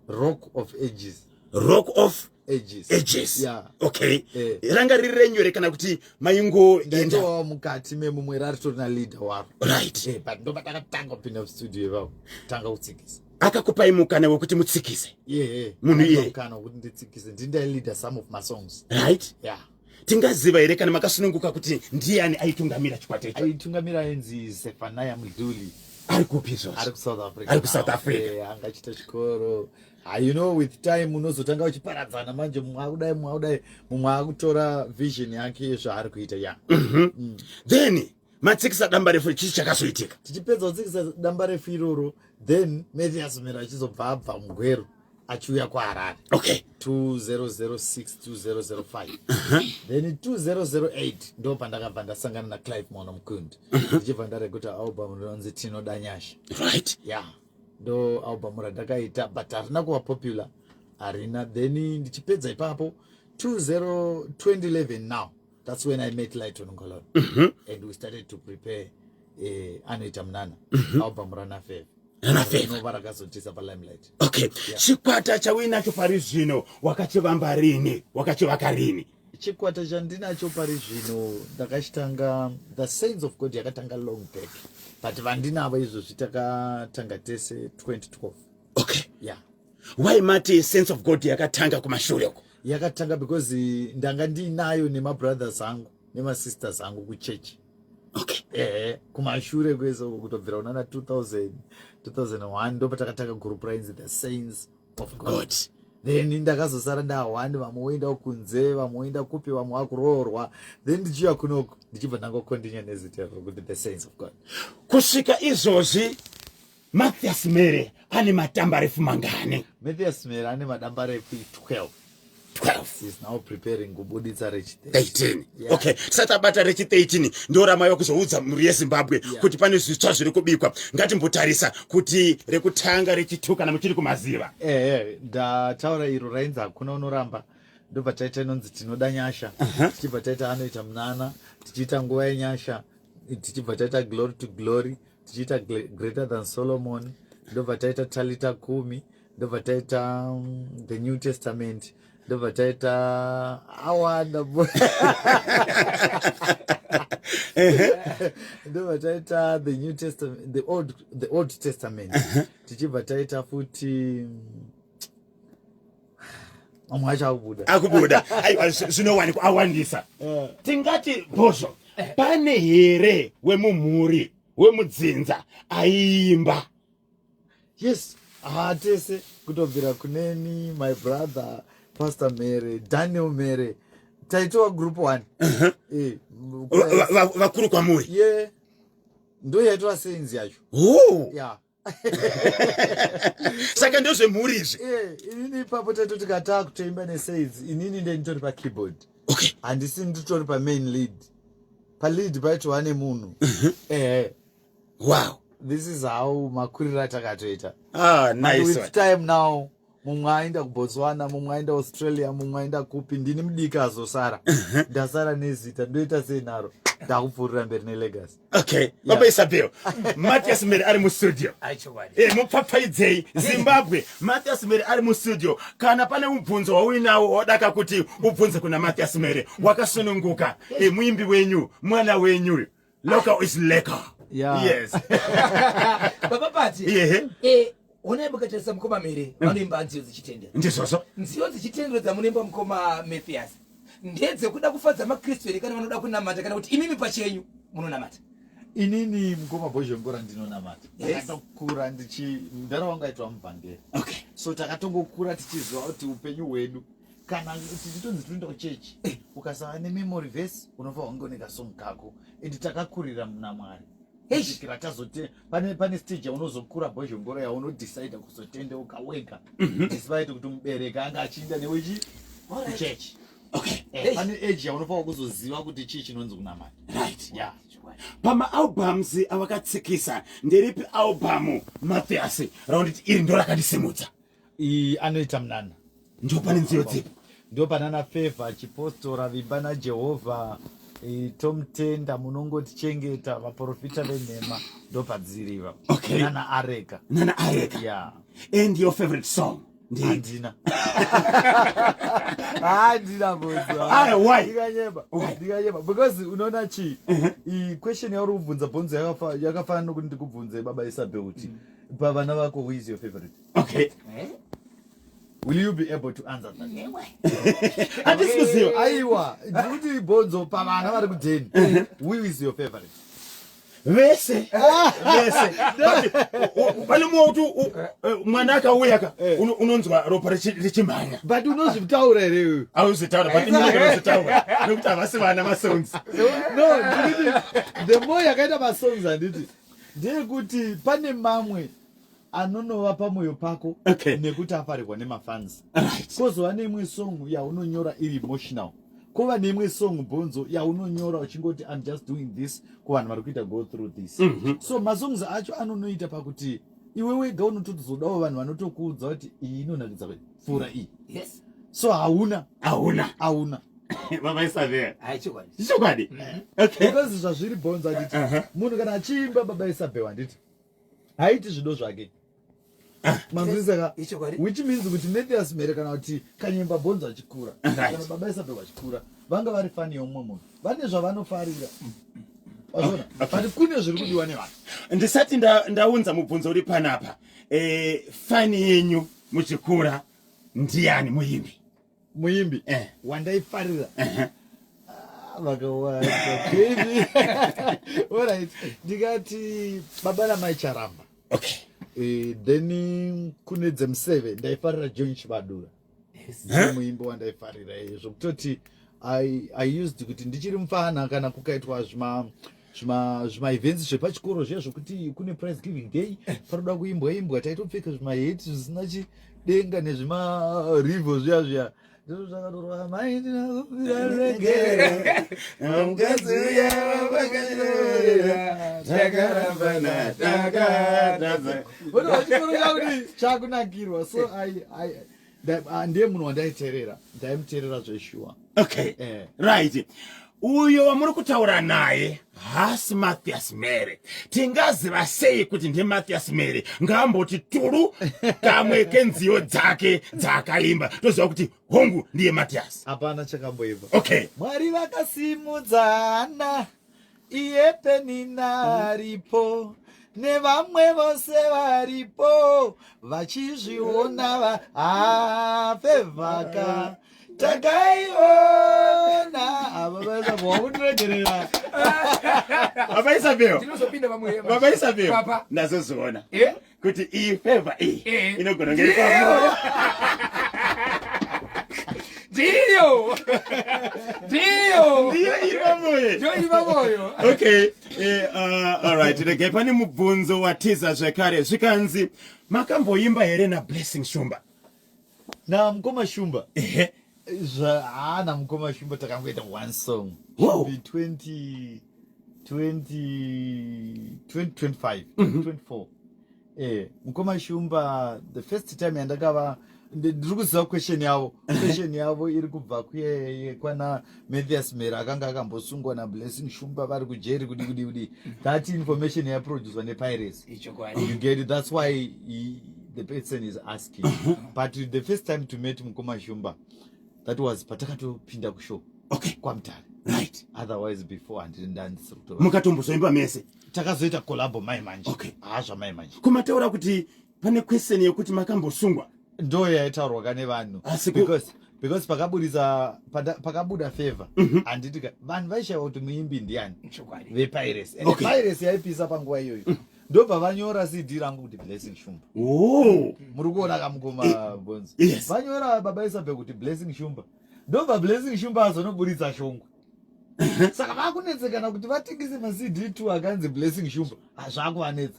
Rock of Ages. Rock of Ages. Ages. Yeah. Okay. Eh. Ranga riri renyore kana kuti maingo enda. Ndatowa mukati memumwe raritorina leader waro. Right. But ndo patakatanga kupinda mustudio ivavo. Tanga kutsikisa. Akakupai mukana wekuti mutsikise. Yeah. Munhu iye. Mukana wekuti nditsikise. Ndindailida some of my songs. Right. Yeah. Tingaziva here kana makasununguka kuti ndiani aitungamira chikwata icho. Aitungamira ainzi Zephaniah Mduli. Ari kupi izvozvo? Ari South Africa. Ari South Africa. Yeah, angachita chikoro. You know, with time unozotanga uchiparadzana manje mumwe akutora vision yake zvaari kuita ya. Then matsikisa damba refu chii chakazoitika? Tichipedza kutsikisa damba refu iroro, then Mathias Mera achizobva abva mugwero achiuya kuHarare. Okay. 2006 2005. Then 2008 ndo pandakabva ndasangana naClive Mwana Mukundi. Ndichibva ndarekota album rinonzi Tinoda Nyasha. Right. Yeah. Ndo album randakaita but harina kuva popular. Harina. Then ndichipedza ipapo 2011 now. That's when I met Lighton Ngololo. And we started to prepare Anoita Mnana album Rana Fev. Rana Fev. Nova rakazotisa paLimelight. Okay. Chikwata chawinacho pari zvino wakachivamba rini? Wakachivaka rini? Chikwata chandinacho pari zvino ndakachitanga The Saints of God yakatanga long back. But vandinavo izvozvi takatanga tese 2012. Okay. Yeah. Why mati Saints of God yakatanga kumashure uko? Yakatanga because ndanga ndinayo nemabrothers angu nemasisters angu kuchurch. Okay. Kumashure kwezo kutobvira unana 2001 ndo patakatanga group rainzi The Saints of God. Then ndakazosara ndahwani vamwe voenda kunze vamwe voenda kupi vamwe vakuroorwa then ndichiuya kunoko ndichibva ndangokontinya nezita rokuti The Saints of God. Kusvika izvozvi Mathias Mere ane madamba refu mangani? Mathias Mere ane madamba refu 12. 12. He's now preparing kubuditsa rechi 13. Yeah. Okay. Satabata rechi 13 ndo ramaiwa kuzoudza mhuri yeZimbabwe kuti pane zvitsva zviri kubikwa. Ngatimbotarisa kuti rekutanga rechi 2 kana muchiri kumaziva. Ndataura iro rainzi hakuna unoramba. Ndobva taita inonzi Tinoda Nyasha. Tichibva taita Anoita Mnana. Tichiita Nguva yenyasha. Tichibva taita Glory to Glory. Tichiita Greater Than Solomon. Ndobva taita Talita Kumi. Ndobva taita The New Testament. Ndobva taita awanda ndobva taita The New Testament, the Old Testament. Tichibva taita futi amwe acho akubuda zvinowanikwa awandisa. Tingati bhozvo pane here wemumhuri wemudzinza aiimba? Yes, tese kutobvira kuneni, my brother Pastor Mere, Daniel Mere, taitowa group 1. Vakuru kwamuri? Yeah. Ndo yaitowa Saints yacho. Oh. Yeah. Saka ndo zvemhuri izvi? Inini ipapo taitoti kataa kutoimba neSaints, inini nditori pakeyboard. Okay. Handisi nditori pamain lead. Palead paitova nemunhu. Wow. This is how makuriro atakatoita. Nice. But with time now, mumwe aenda kuBotswana, mumwe aenda Australia, mumwe aenda kupi, ndini mudiki azosara. Ndasara nezita, ndoita sei naro. Ndakupfuurira mberi neLegacy. Okay. Baba Isabel, Mathias Mere ari mustudio. Mupfapfaidzei Zimbabwe. Mathias Mere ari mustudio. Kana pane ubvunzo wauinawo wadaka kuti ubvunze kuna Mathias Mere, wakasununguka. Muimbi wenyu, mwana wenyu. Local is legal. Yeah. Yes. Baba Pati. Unaimba katarisa mkoma Mere, wanoimba nziyo zichitendera. Ndizvozvo? Nziyo zichitendera dzamunoimba mukoma Mathias. Ndedze kuda kufadza maKristu ere kana vanoda kunamata kana kuti imimi pachenyu munonamata? Inini mukoma Bozhongora ndinonamata. Takatokura ndaro wanga aitwa mubhangeri. Okay. So takatongokura tichiziva kuti upenyu hwedu kana tichitonzi tinoenda kuchechi ukasava nememory verse unofanira kungooneka song kako ende takakurira muna Mwari. Kusvikira tazote pane stage yaunozokura Bozhongora yaunodecide kuzotendeuka wega despite kuti mubereki anga achiinda newe kuchechi. Okay. Pane age yaunofanira kuzoziva kuti chii chinonzi kunamata. Right. Yeah. Pama-albums awakatsikisa nderipi album Mathias raunditi iri ndo rakadisimudza? Anoita Mnana. Ndo pane nziyo dzipo? Ndo panana Favor, Chipostora, Vimba naJehovha, Tom Tenda, Munongotichengeta, Vaprofita venhema, ndo padziriva. Okay. Nana Areka. Nana Areka. Yeah. And your favorite song? handina handina bonzo Aya, why? ndikanyeba because unoona chi question yauri kubvunza bonzo yakafanana nokuti ndikubvunze baba Isabe kuti pavana vako who is your favorite. Okay. Will you be able to answer that? Handisikuziva. Aiwa, ndikuti bonzo pavana vari kudheni who is your favorite? Vese pane mwotu mwana akauya unonzwa ropa richimhanya But unozvitaura here iwe. auzitaura but inozitaura nekuti havasi vana masongs. No, ndikuti the more yakaita masongs handiti ndeyekuti pane mamwe anonova pamwoyo pako Okay. nekuti afarirwa nemafans. Right. Kozova neimwe song yaunonyora iri emotional. Kova neimwe song bonzo yaunonyora uchingoti I'm just doing this kuvanhu vari kuita go through this. So masongs acho anonoita pakuti iwe wega unotozodawo vanhu vanotokuudza kuti iyi inonakidza pfuura iyi. Yes. So hauna hauna baba Isabe Aichokwadi. chokwadi. Okay. because zvazviri bonzo handiti munhu kana achiimba baba Isabe handiti haiti zvido zvake manzwisaka, Ichokwadi. which means kuti Mathias Mere kana kuti kanyimba bonzo achikura kana baba Isabe vachikura vanga vari fani yeumwe munhu vane zvavanofarira wazvona but kune zviri kudiwa nevanhu. Ndisati ndaunza mubvunzo uri panapa fani yenyu muchikura ndiani muimbi wandaifarira vakawanda baby. Alright, ndikati baba namai Charamba. Okay. Then kune dzem7 ndaifarira John Chibadura. Muimbi wandaifarira izvo kutoti I used kuti ndichiri mufana kana kukaitwa zvima events zvepachikoro zviya zvokuti kune prize giving day paroda kuimbwa taitopfeka zvima hats zvisina chidenga nezvima rivo zviya ndizvo zvakatorwa maindi nakupiraregera mukadzi uya vakanyerera takarambana takatadza voti vachikoro chakuti chakunakirwa. So ndiye munhu wandaiteerera ndaimuteerera zveshuwa. Okay. Right. Uyo wamuri kutaura naye hasi Mathias Mere. Tingaziva sei kuti ndiye Mathias Mere? Ngamboti turu kamwe kenziyo dzake dzakaimba toziva kuti hongu ndiye Mathias. Hapana chakamboimba. Okay. Mwari vakasimudzana iye penina aripo nevamwe vose varipo vachizviona fevhaka takaiona ava vakuregerera Baba Isabe. Tinozopinda pamwe. Baba Isabe. Papa. Nazozoona. Eh? Kuti iyi favor iyi inogona ngeri Dio ivamoyo. Okay. All right. Ndege pane mubvunzo watiza zvekare zvikanzi makamboimba here naBlessing Shumba. Na Mukoma Shumba. Na Mukoma Shumba takamboita one song. Wow. 2025 24. Mukoma Shumba the first time yandakava ndiri kuziva question yavo iri kubva kwana Mathias Mere akanga akambosungwa naBlessing Shumba vari kujeri kudi. That information yaproduced nePirates. You get it? That's why the person is asking. But the first time to meet Mukoma Shumba, that was patakatopinda kushow. Okay. Kwamtare. Right. Otherwise before and dance. Mukatombozoimba mese. Takazoita collab mai manje. Okay. Mai manje. Kumataura kuti pane question yekuti makambosungwa. Ndo yaitaurwa kane vanhu. Because pakabuda favor handiti vanhu vaishayiwa kuti muimbi ndiani vePirates. And Pirates yaipisa panguva iyoyo. Ndobva vanyora CD rangu kuti Blessing Shumba. Muri kuona kamukoma bonzo. Vanyora baba Isabe kuti Blessing Shumba. Ndobva Blessing Shumba azonoburitsa shongwe. Saka vakunetsekana kuti vatengese ma-CD 2 akanzi Blessing Shumba. Hazvakuvanetsa.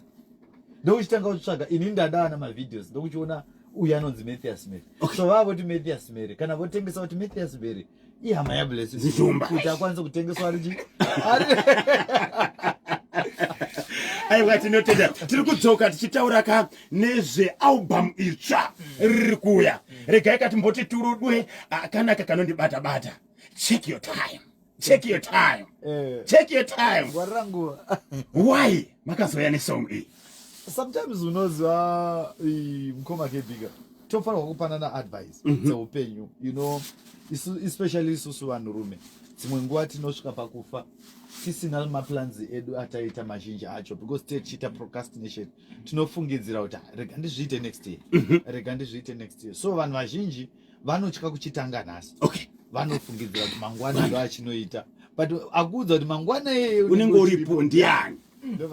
Ndokuchitanga kutsvaga ini ndadana mavideos ndokuchiona uyu anonzi Mathias Mere. So vavoti Mathias Mere kana votengesa kuti Mathias Mere ihama yaBlessing Shumba kuti akwanise kutengeswa richi. Aiwa tinotenda tiri kudzoka tichitaura nezvealbum itsva riri kuuya. Regai katimboti turudwe kanaka kanondibata-bata. Check your time. Waranguva. Why makazoya nesong iyi? Sometimes unoziva Mukoma Kebika tofanirwa kupanana advice dzeupenyu, you know, especially isusu vanhurume dzimwe nguva tinosvika pakufa tisina maplans edu ataita mazhinji acho, because tichiita procrastination tinofungidzira kuti rega ndizviite next year, rega ndizviite next year. So vanhu vazhinji vanotya kuchitanga nhasi, vanofungidzira kuti mangwana ndo achinoita, but akuudza kuti mangwana unenge uripo ndiani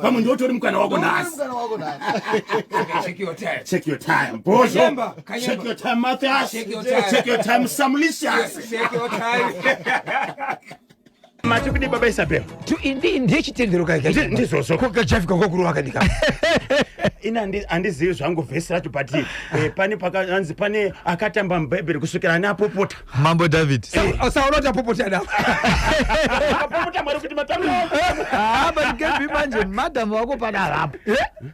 pamwe ndotori mukana wako nhasi. Check your time Bozo, check your time Matthias, check your time Samlicious, check your time. Mati kudi baba Isabel ndiye chitendero kake ndizvozvo kokachafika kokuruwaka ndika ina andizivi zvangu vhesi racho, but pane pakanzi pane akatamba mubhaibheri kusvikira neapopota Mambo David. saona kuti apopota da apopota mwari kuti matambo But get manje madam wako padarapo.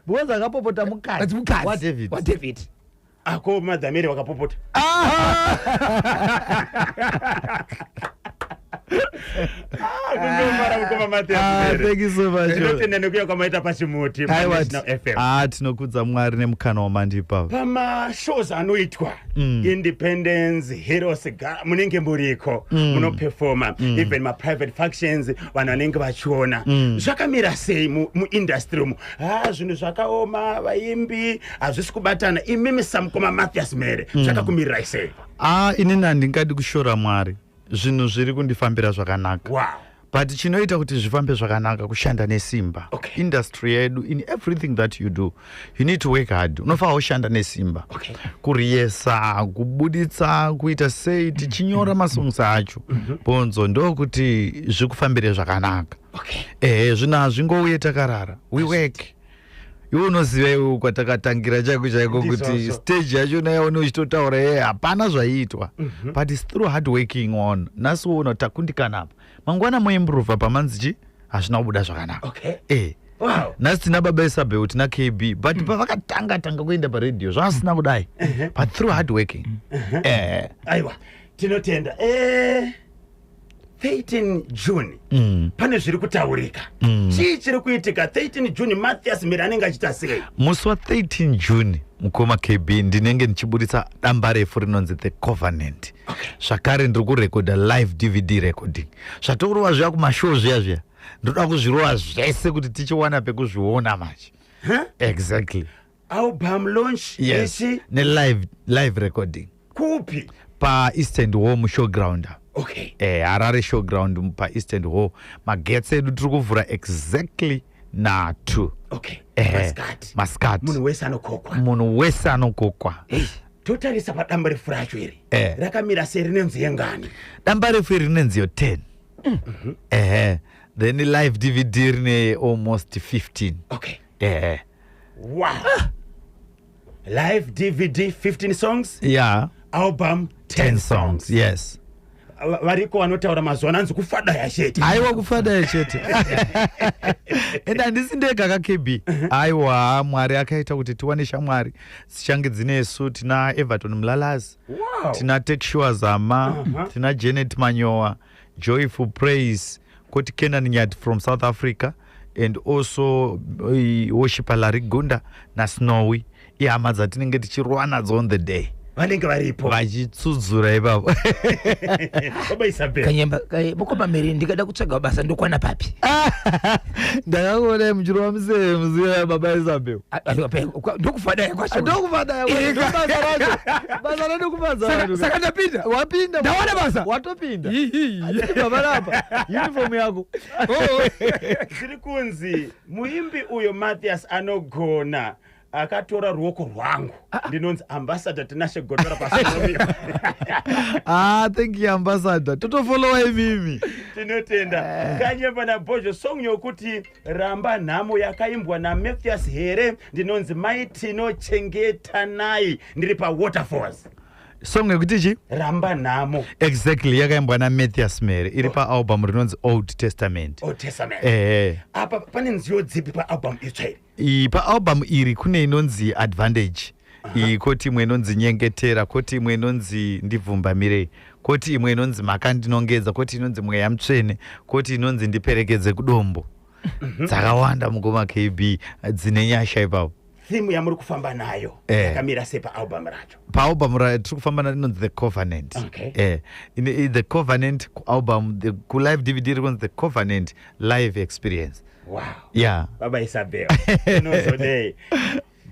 Boza akapopota mukadzi wa David. ako madhamiri wakapopota. Thank you so much. Ndinotenda kwamaita pachimuti FM. Tinokudza Mwari nemukana wamandipa. Pamashows anoitwa Independence, Heroes, munenge muriko munoperforma, even ma private functions vanhu vanenge vachiona. Zvakamira sei muindustry mu? Zvinhu zvakaoma, vaimbi hazvisi kubatana. Imimi Samukoma Matthias Mere zvakakumirira sei? Inini handingadi kushora Mwari. Zvinhu zviri kundifambira zvakanaka. Wow. But chinoita kuti zvifambe zvakanaka kushanda nesimba. Industry yedu, in everything that you do, you need to work hard. Unofanira kushanda nesimba. Kuriesa, kubuditsa, kuita sei tichinyora masongs acho. Bonzo ndokuti zvikufambire zvakanaka. Zvino hazvingouye takarara. We work. Iwe unoziva iwe kwatakatangira chako chaiko kuti stage yacho nayo unochitotaura hapana zvaitwa, but it's through hard working on. Nhasi uno takundikana apa mangwana moimprova pamanzichi hazvina kubuda zvakanaka. Nhasi tina baba Isabel, tina KB, but pavakatanga kuenda paradio zvasina kudai, but through hard working. Aiwa tinotenda 13 June pane zviri kutaurika. Chii chiri kuitika 13 June? Matthias Mere anenge achita sei? Musi wa 13 June mukoma KB ndinenge ndichibuditsa damba refu rinonzi The Covenant. Zvakare ndiri kurekodha live DVD recording. Zvatorova zviya kumashow zviya ndoda kuzvirova zvese kuti tichiwana pekuzviona manje. Exactly. Album launch. Yes. Ne live recording. Kupi? Pa East End Hall mushowground. Harare showground pa East End Hall. Magetsi edu tiri kuvhura exactly na 2. Mascot. Munhu wese anokokwa. Totarisa padamba refu racho iri rakamira sei, rinenzi yengani? Damba refu iri rinenzi 10. Then live DVD rine almost 15. Wow. Live DVD 15 songs? Yeah. Album 10 songs. Yes. Variko vanotaura mazuva anzi kufada yachete. Aiwa kufada yachete. Enda handisi ndega kaKB. Aiwa Mwari akaita kuti tiwane shamwari dzichange dzinesu. Tina Everton Mlalazi, tina Tekshua Zama, tina Janet Manyowa, Joyful Praise, Koti Kenan Nyati from South Africa, and also Worshiper Larry Gunda na Snowy. Ihama dzatinenge tichirwa nadzo on the day. Vanenge varipo vachitsudzura ipapo. Baba Isabel kanyemba Mukoma Mere ndikada kutsvaga basa ndokwana papi? Ndakakuona muchirwa museve muziva baba Isabel. Ndokufada yakwasho. Ndokufada yakwasho. Basa redu kufanza. Saka ndapinda. Wapinda. Ndaona basa. Watopinda. Baba lapa. Uniform yako. Zviri kunzi muimbi uyo Matthias anogona akatora ruoko rwangu ndinonzi ambassador tinashe gotora pasomio. Thank you ambassador. Totofollowa imimi. Tinotenda. Kanyemba na Bozo song yokuti ramba nhamo yakaimbwa na Matthias here ndinonzi maitinochengeta nai ndiri pa Waterfalls. Song yekutichi ramba nhamo. Exactly, yakaimbwa na Matthias Mere iri pa album rinonzi Old Testament. Apa pane nziyo dzipi pa album itsvairi? Pa album iri kune inonzi Advantage, koti imwe inonzi Nyengetera, koti imwe inonzi Ndibvumbamirei, koti imwe inonzi Makandinongedza, koti inonzi Mweya Mutsvene, koti inonzi Ndiperekedze kudombo. Dzakawanda Mukoma KB dzine nyasha ipapo. theme yamuri kufamba nayo yakamira sei paalbum racho? Paalbum tiri kufamba nayo inonzi The Covenant. Okay. In The Covenant album, the live DVD rikunzi The Covenant live experience. Wow. Yeah. Baba Isabel. Unozodei.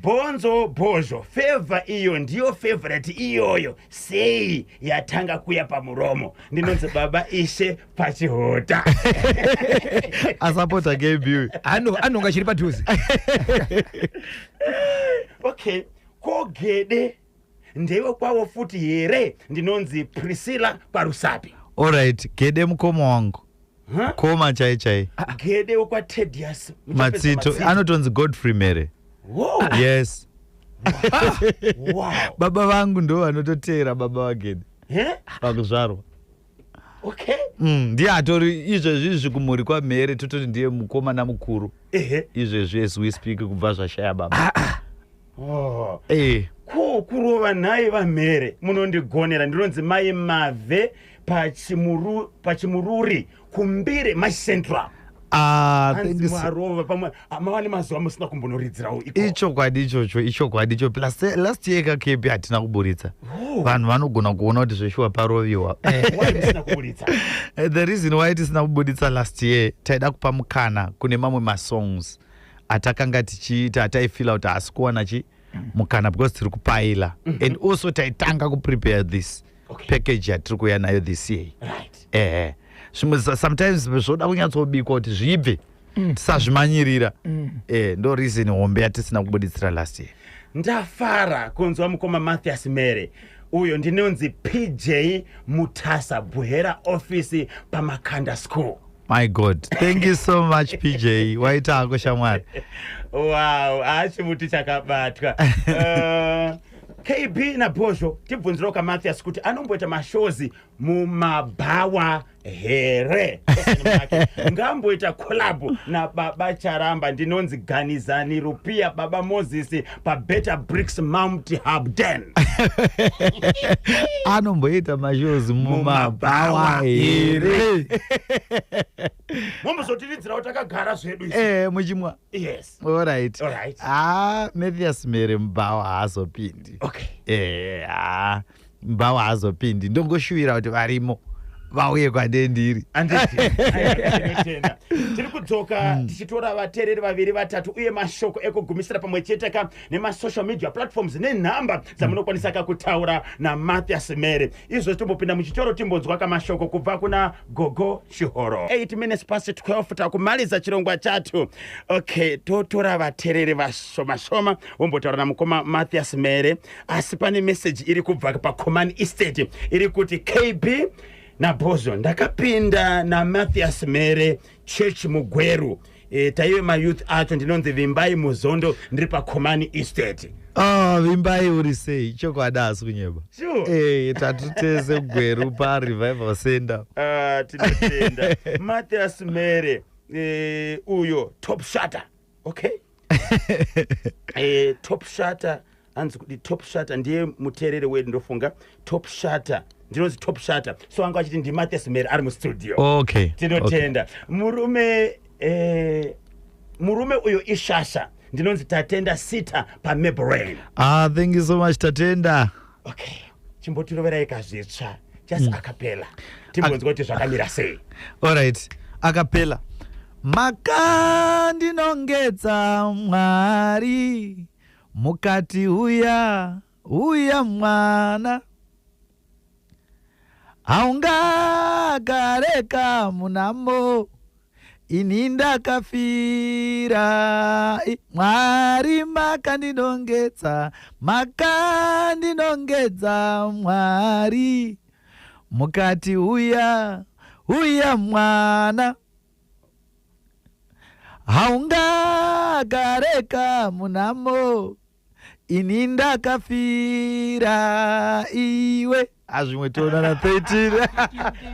Bonzo Bozo, favor iyo ndiyo favorite iyoyo sei yatanga kuya pamuromo. Ndinonzi baba Ishe pachihota. Asapota game anonga chiri padhuze. Okay, ko Gede ndewe kwawo futi here ndinonzi Priscilla Parusapi. Alright, Gede mukoma wangu. Koma chai. Gede wekwa Tedious Matsito anotonzi Godfrey Mere. Wow. Yes. Wow. Baba vangu ndo vanototera baba vaGede. Pakuzvarwa. Okay. Ndiye atori izvezvi kumhuri kwaMhere tototi ndiye mukomana mukuru. Izvezvi as we speak kubva zvashaya baba. Oh. Kurova nhai vaMhere munondigonera ndinonzi mai Mave pachimururi kumbire maCentral. Hanzi mwarova pamwe amawani mazuva musina kumbonoridzirawo ichokwadi icho plus last year kakepi hatina kuburitsa. Vanhu vanogona kuona kuti zveshuwa paroviwa. The reason why tisina kuburitsa last year taida kupa mukana kune mamwe masongs atakanga tichiita ataifila kuti haasi kuwana mukana because tiri kupaila and also taitanga kuprepare this package yatiri kuuya nayo this year. Right. Sometimes zvoda kunyatsobikwa kuti zvibve tisazvimanyirira. Ndo reason hombe yatisina kubuditsira last year. Ndafara kunzwa mukoma Mathias Mere uyo ndinonzi PJ Mutasa Buhera office paMakanda School. My God, thank you so much PJ. Waita ako shamwari. Wow, achimuti chakabatwa. KB na Bozo tibvunzira kwa Mathias kuti anomboita mashozi mumabhawa here. Ngamboita collab na baba Charamba ndinonzi Ganizani Rupia baba Moses pa Better Bricks Mount Habden. Anomboita mashozi mumabhawa here. Mombo sotiridzira utakagara zvedu isi. Muchimwa. Yes. All right. Mathias Mere mbawa hazopindi. Okay. Mbawa hazopindi. Ndongoshuwira kuti varimo vauye kwandendiri. Anditenda. Tiri kudzoka tichitora vateereri vaviri vatatu uye mashoko ekugumisira pamwe chete nemasocial media platforms nenhamba dzamunokwanisa kutaura naMathias Mere. Izvo timbopinda muchitoro timbonzwa kamashoko kubva kuna Gogo Chihoro. 8 minutes past 12 takumaliza chirongwa chatu. Okay, totora vateereri vashoma wombotaura namukoma Mathias Mere. Asi pane message iri kubva paCommon Estate iri kuti KB na Bozo ndakapinda na Mathias Mere church mugweru taiwe mayouth acho ndinonzi Vimbai Muzondo ndiri paCommon Estate. Vimbai uri sei chokwadi asi kunyeba. Sure. Tatutese mugweru paRevival Center. Tinotenda. Mathias Mere uyo top shutter. Okay. Top shutter anzi kuti top shutter ndiye muteereri wedu ndofunga top shutter. Ndinonzi top shutter. So anga achiti ndi Mathias Mere ari mu studio. Okay. Tinotenda. Murume uyo ishasha. Ndinonzi tatenda sita pa Maple. Thank you so much tatenda. Okay. Chimbotirovera ikazvitsva. Just acapella. Timbonzwa kuti zvakamira sei. All right. Acapella. Makandinongedza Mwari mukati uya mwana haungagareka munamo ini ndakafira Mwari makandinongedza Mwari mukati uya mwana haungagareka munamo ini ndakafira iwe. Azvimwe toona na 13.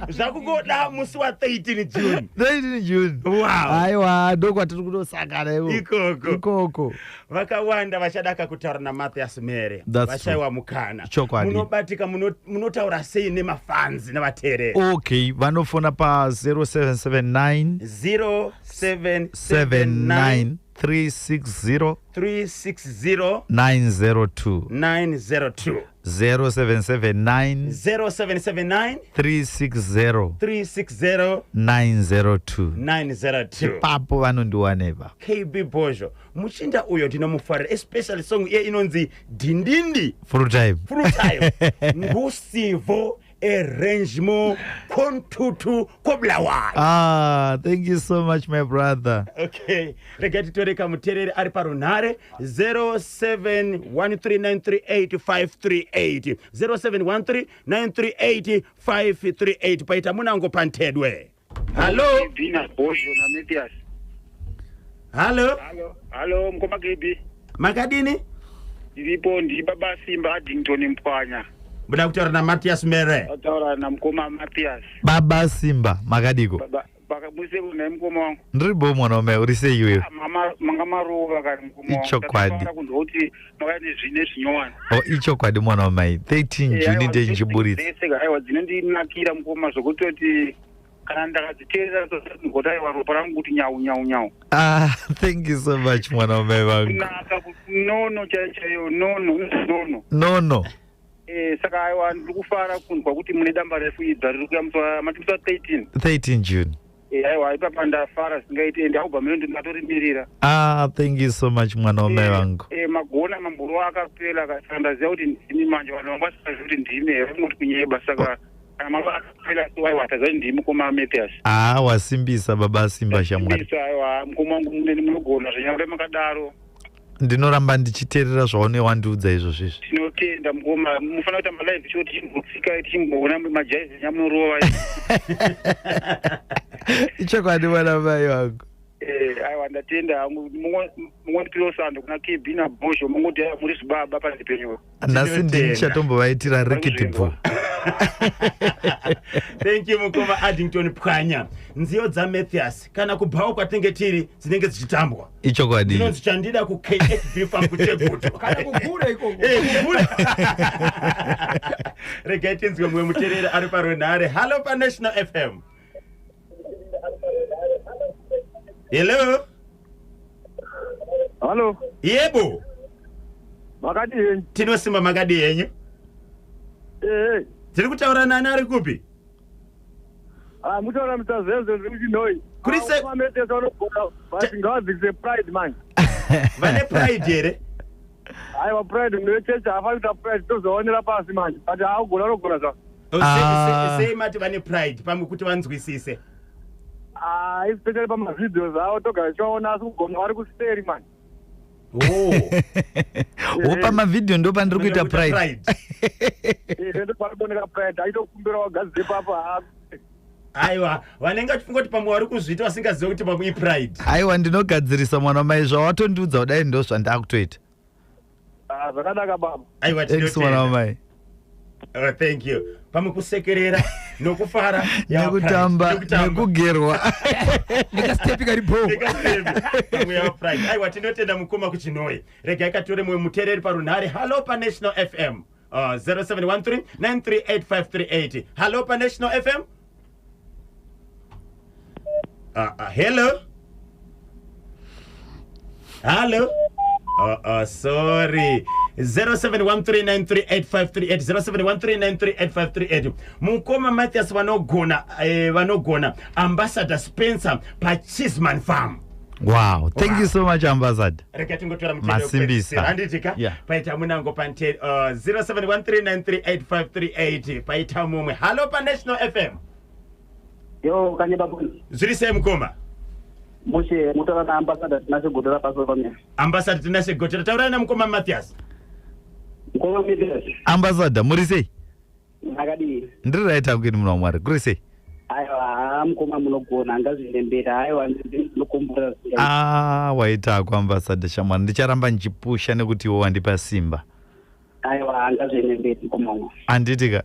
Zvakugoda musi wa 13 June. 13 June. Wow. Aiwa ndokwa tiri kutosangana iwo. Ikoko. Vakawanda vachadaka kutaura naMathias Mere. Vashaiwa mukana. Munobatika munotaura sei nemafanzi navateereri. Okay, vanofona pa 0779 360 360 902 902 0779 0779 360 360 902 902 papo vanondiwaneva KB Bozho muchinda uyo tinomufarira especially song iye inonzi Dindindi full time ngusivo arrangement kontutu koblawa. Thank you so much my brother. Okay, regati toreka muterere ari parunhare 0713938538 0713938538 paita munango pantedwe. Hello Dina Bozho na Matias. Hello mkoma KB. Makadini Ilipo ndi baba Simba Addington Mpwanya. Buda kutaura na Matias Mere. Ataura na mkoma Matias. Baba Simba makadiko. Baka mwise kuna mkoma wangu. Ndiribo mwanaume urise iwe. Mangamaruva kari mkoma wangu. Ichokwadi. Kuti makani zvine zvinyowana. Ichokwadi mwanaume 13 June ndenjiburitsa. Aiwa dzinondinakira mkoma zvokutoti kana ndakadziteerera ngodayiwa ropa rangu kuti nyau. Thank you so much mwanaume wangu. Naka nono chaiyo nono. Saka aiwa ndikufara kunzwa kuti mune damba refu idza riri kuya matimisa 13 June. Aiwa ipapa ndafara singaiti ende aubva mino ndingatorimirira. Thank you so much mwanaume wangu. Magona mamburu akapela akasandaziva kuti ndimi manje vanhu vangasikazi kuti ndimi here rinoti kunyeba saka kana mamba akapela waiwataza kuti ndimi koma Matias. Wasimbisa baba Simba shamwari. Aiwa mukoma wangu muneni munogona zvenyangure makadaro. Ndinoramba ndichiteerera zvaone wandiudza izvozvo. Tinotenda mukoma mufanira kuita malive show tichimbofika tichimboona majaizi nyamurova. Ichokwadi mwana mai wangu. Aiwa ndatenda mungondipiro sando kuna KB na Bozho mungoti muri zvibaba panze penyu. Nhasi ndichatombovaitira rekitibvu. Thank you mukoma Addington Pwanya. Nziyo dza Matias kana kubhawo kwatenge tiri dzinenge dzichitambwa. Ichokwadi. Ndinonzi chandida ku KHB farm kuteguto. Kana kugura ikoko. Kugura. Regati nzwe mwe muterera ari parunhare. Hello pa National FM. Hello. Yebo. Makadi yenyu. Tinosimba makadi yenyu. Tiri kutaura nani ari kupi? Mutaura mutazenze zvikuchinoi. Kurise Matias vanogona basi ngavadzikise pride man. Vane pride here. Aiwa pride munochecha hafai kuita pride tozoonera pasi manje but haugona unogona zva. Sei mati vane pride pamwe kuti vanzwisise. Especially pamavideos avo togara tichivaona asi kugona vari kuseri man. Pamavidhio ndo pandiri kuita pride. Ndo parikuoneka pride aitokumbira wagadzire papa. Aiwa vanenge vachifunga kuti pamwe vari kuzviita vasingazivi kuti pamwe ipride. Aiwa ndinogadzirisa mwana mai zvawatondiudza kudai ndo zvandakutoita. Zvakanaka baba. Aiwa thanks mwana mai. Thank you. Pamwe kusekerera nokufara nekutamba nekugerwa nekastepi karipo pamwe ya pride. Aiwa tinotenda mukoma kuchinoi. Rega ikatore mwe mutereri parunhare. Hello pa National FM. 0713 938538. Hello pa National FM. Hello. Sorry. 0713938538 0713938538. Mukoma Matias vanogona Ambassador Spencer pa Chisman Farm. Wow, thank you so much Ambassador. Reka tingotora Masimbisa. Handitika paita munango pante 0713938538 paita mumwe. Hello pa National FM. Yo kanyeba boni. Zviri sei mukoma? Mushe mutaura na Ambassador tinashe godera paso pamwe. Ambassador tinashe godera taura na mukoma Matias. Mukoma Matias. Ambassador muri sei? Nakadi. Ndiri right akuni munhu wamwari kuri sei? Aiwa mukoma munogona ngazvindembera aiwa ndinokumbura. Waita ku Ambassador shamwari ndicharamba ndichipusha nekuti iwo wandipa simba. Aiwa ngazvindembera mukoma. Anditika.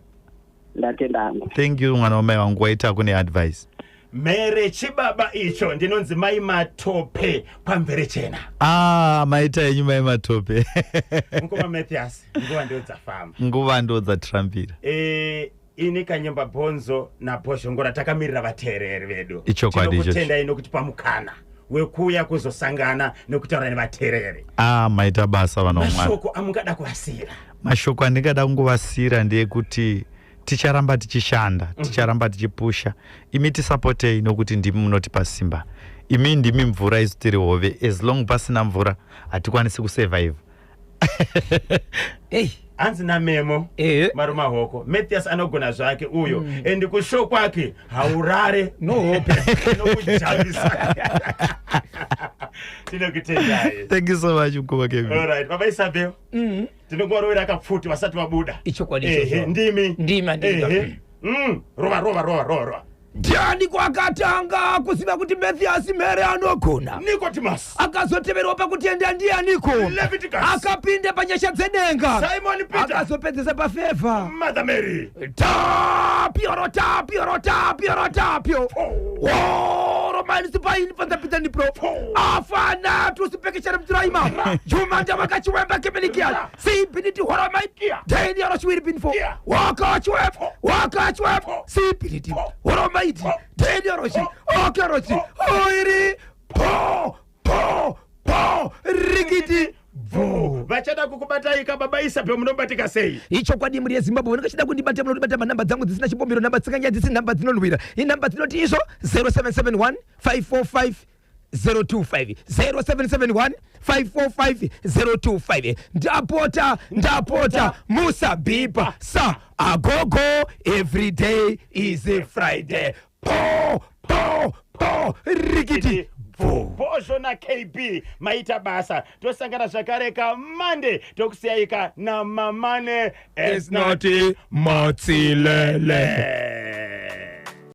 Ndatenda. Thank you mwana wamai wangu waita kune advice. Mere chibaba icho ndinonzi mai matope pamvere chena. Maita yenyu mai matope. Mukoma Matias nguva ndodza famba. Nguva ndodza trampira. Ini kanyemba Bonzo na Bozho ngora takamirira vateereri vedu. Ichokwadi icho. Tinokutenda ino kuti pamukana wekuya kuzosangana nekutaura nevateereri. Maita basa vanomwana. Mashoko amungada kuvasira. Mashoko andingada kunguvasira ndeyekuti ticharamba tichishanda, ticharamba tichipusha. Imi tisapotei nokuti ndimi munotipa simba. Imi ndimi mvura izotiri hove. As long pasina mvura hatikwanisi kusurvive. Hey. Anzi na memo maruma hoko Matthias anogona zvake uyo endi kusho kwake haurare no hope nokujabisa. Tinokutendai. Thank you so much Mkoma Kevin. All right, Baba Isabel. Tinongorowera kapfuti vasati vabuda. Icho kwadicho. Ndima. Rova. Ndiani kwakatanga kuziva kuti Matthias mere anogona. Nicodemus akazoteverwa pakutenda ndianiko. Leviticus akapinde panyasha dzedenga. Simon Peter akazopedzesa pafevha. Mother Mary Tapio. Romani sipaini panzapita ndipro. Afana tusipekeshana mturaima. Jumanja wakachiwemba kemelikia. Sipiniti horomaikia. Deni arashwiri binfo. Wakachiwemba. Sipiniti horomaikia. Deni arashi. Okarashi. Oiri. Po. Rigiti. vachada kukubataika Baba Isabel munobatika sei. Icho kwadi muri yeZimbabwe unokachida kundibata munobata manamba dzangu dzisina chipombero namba dzikanya dzisina namba dzinonwira. Inamba dzinoti izo 0771 545 025 0771 545 025. Ndapota Musa Biba sa agogo every day is a Friday. Po rigiti. Bosho na KB maita basa tosangana zvakareka Monday tokusiyaika na Mamane It's not Matsilele.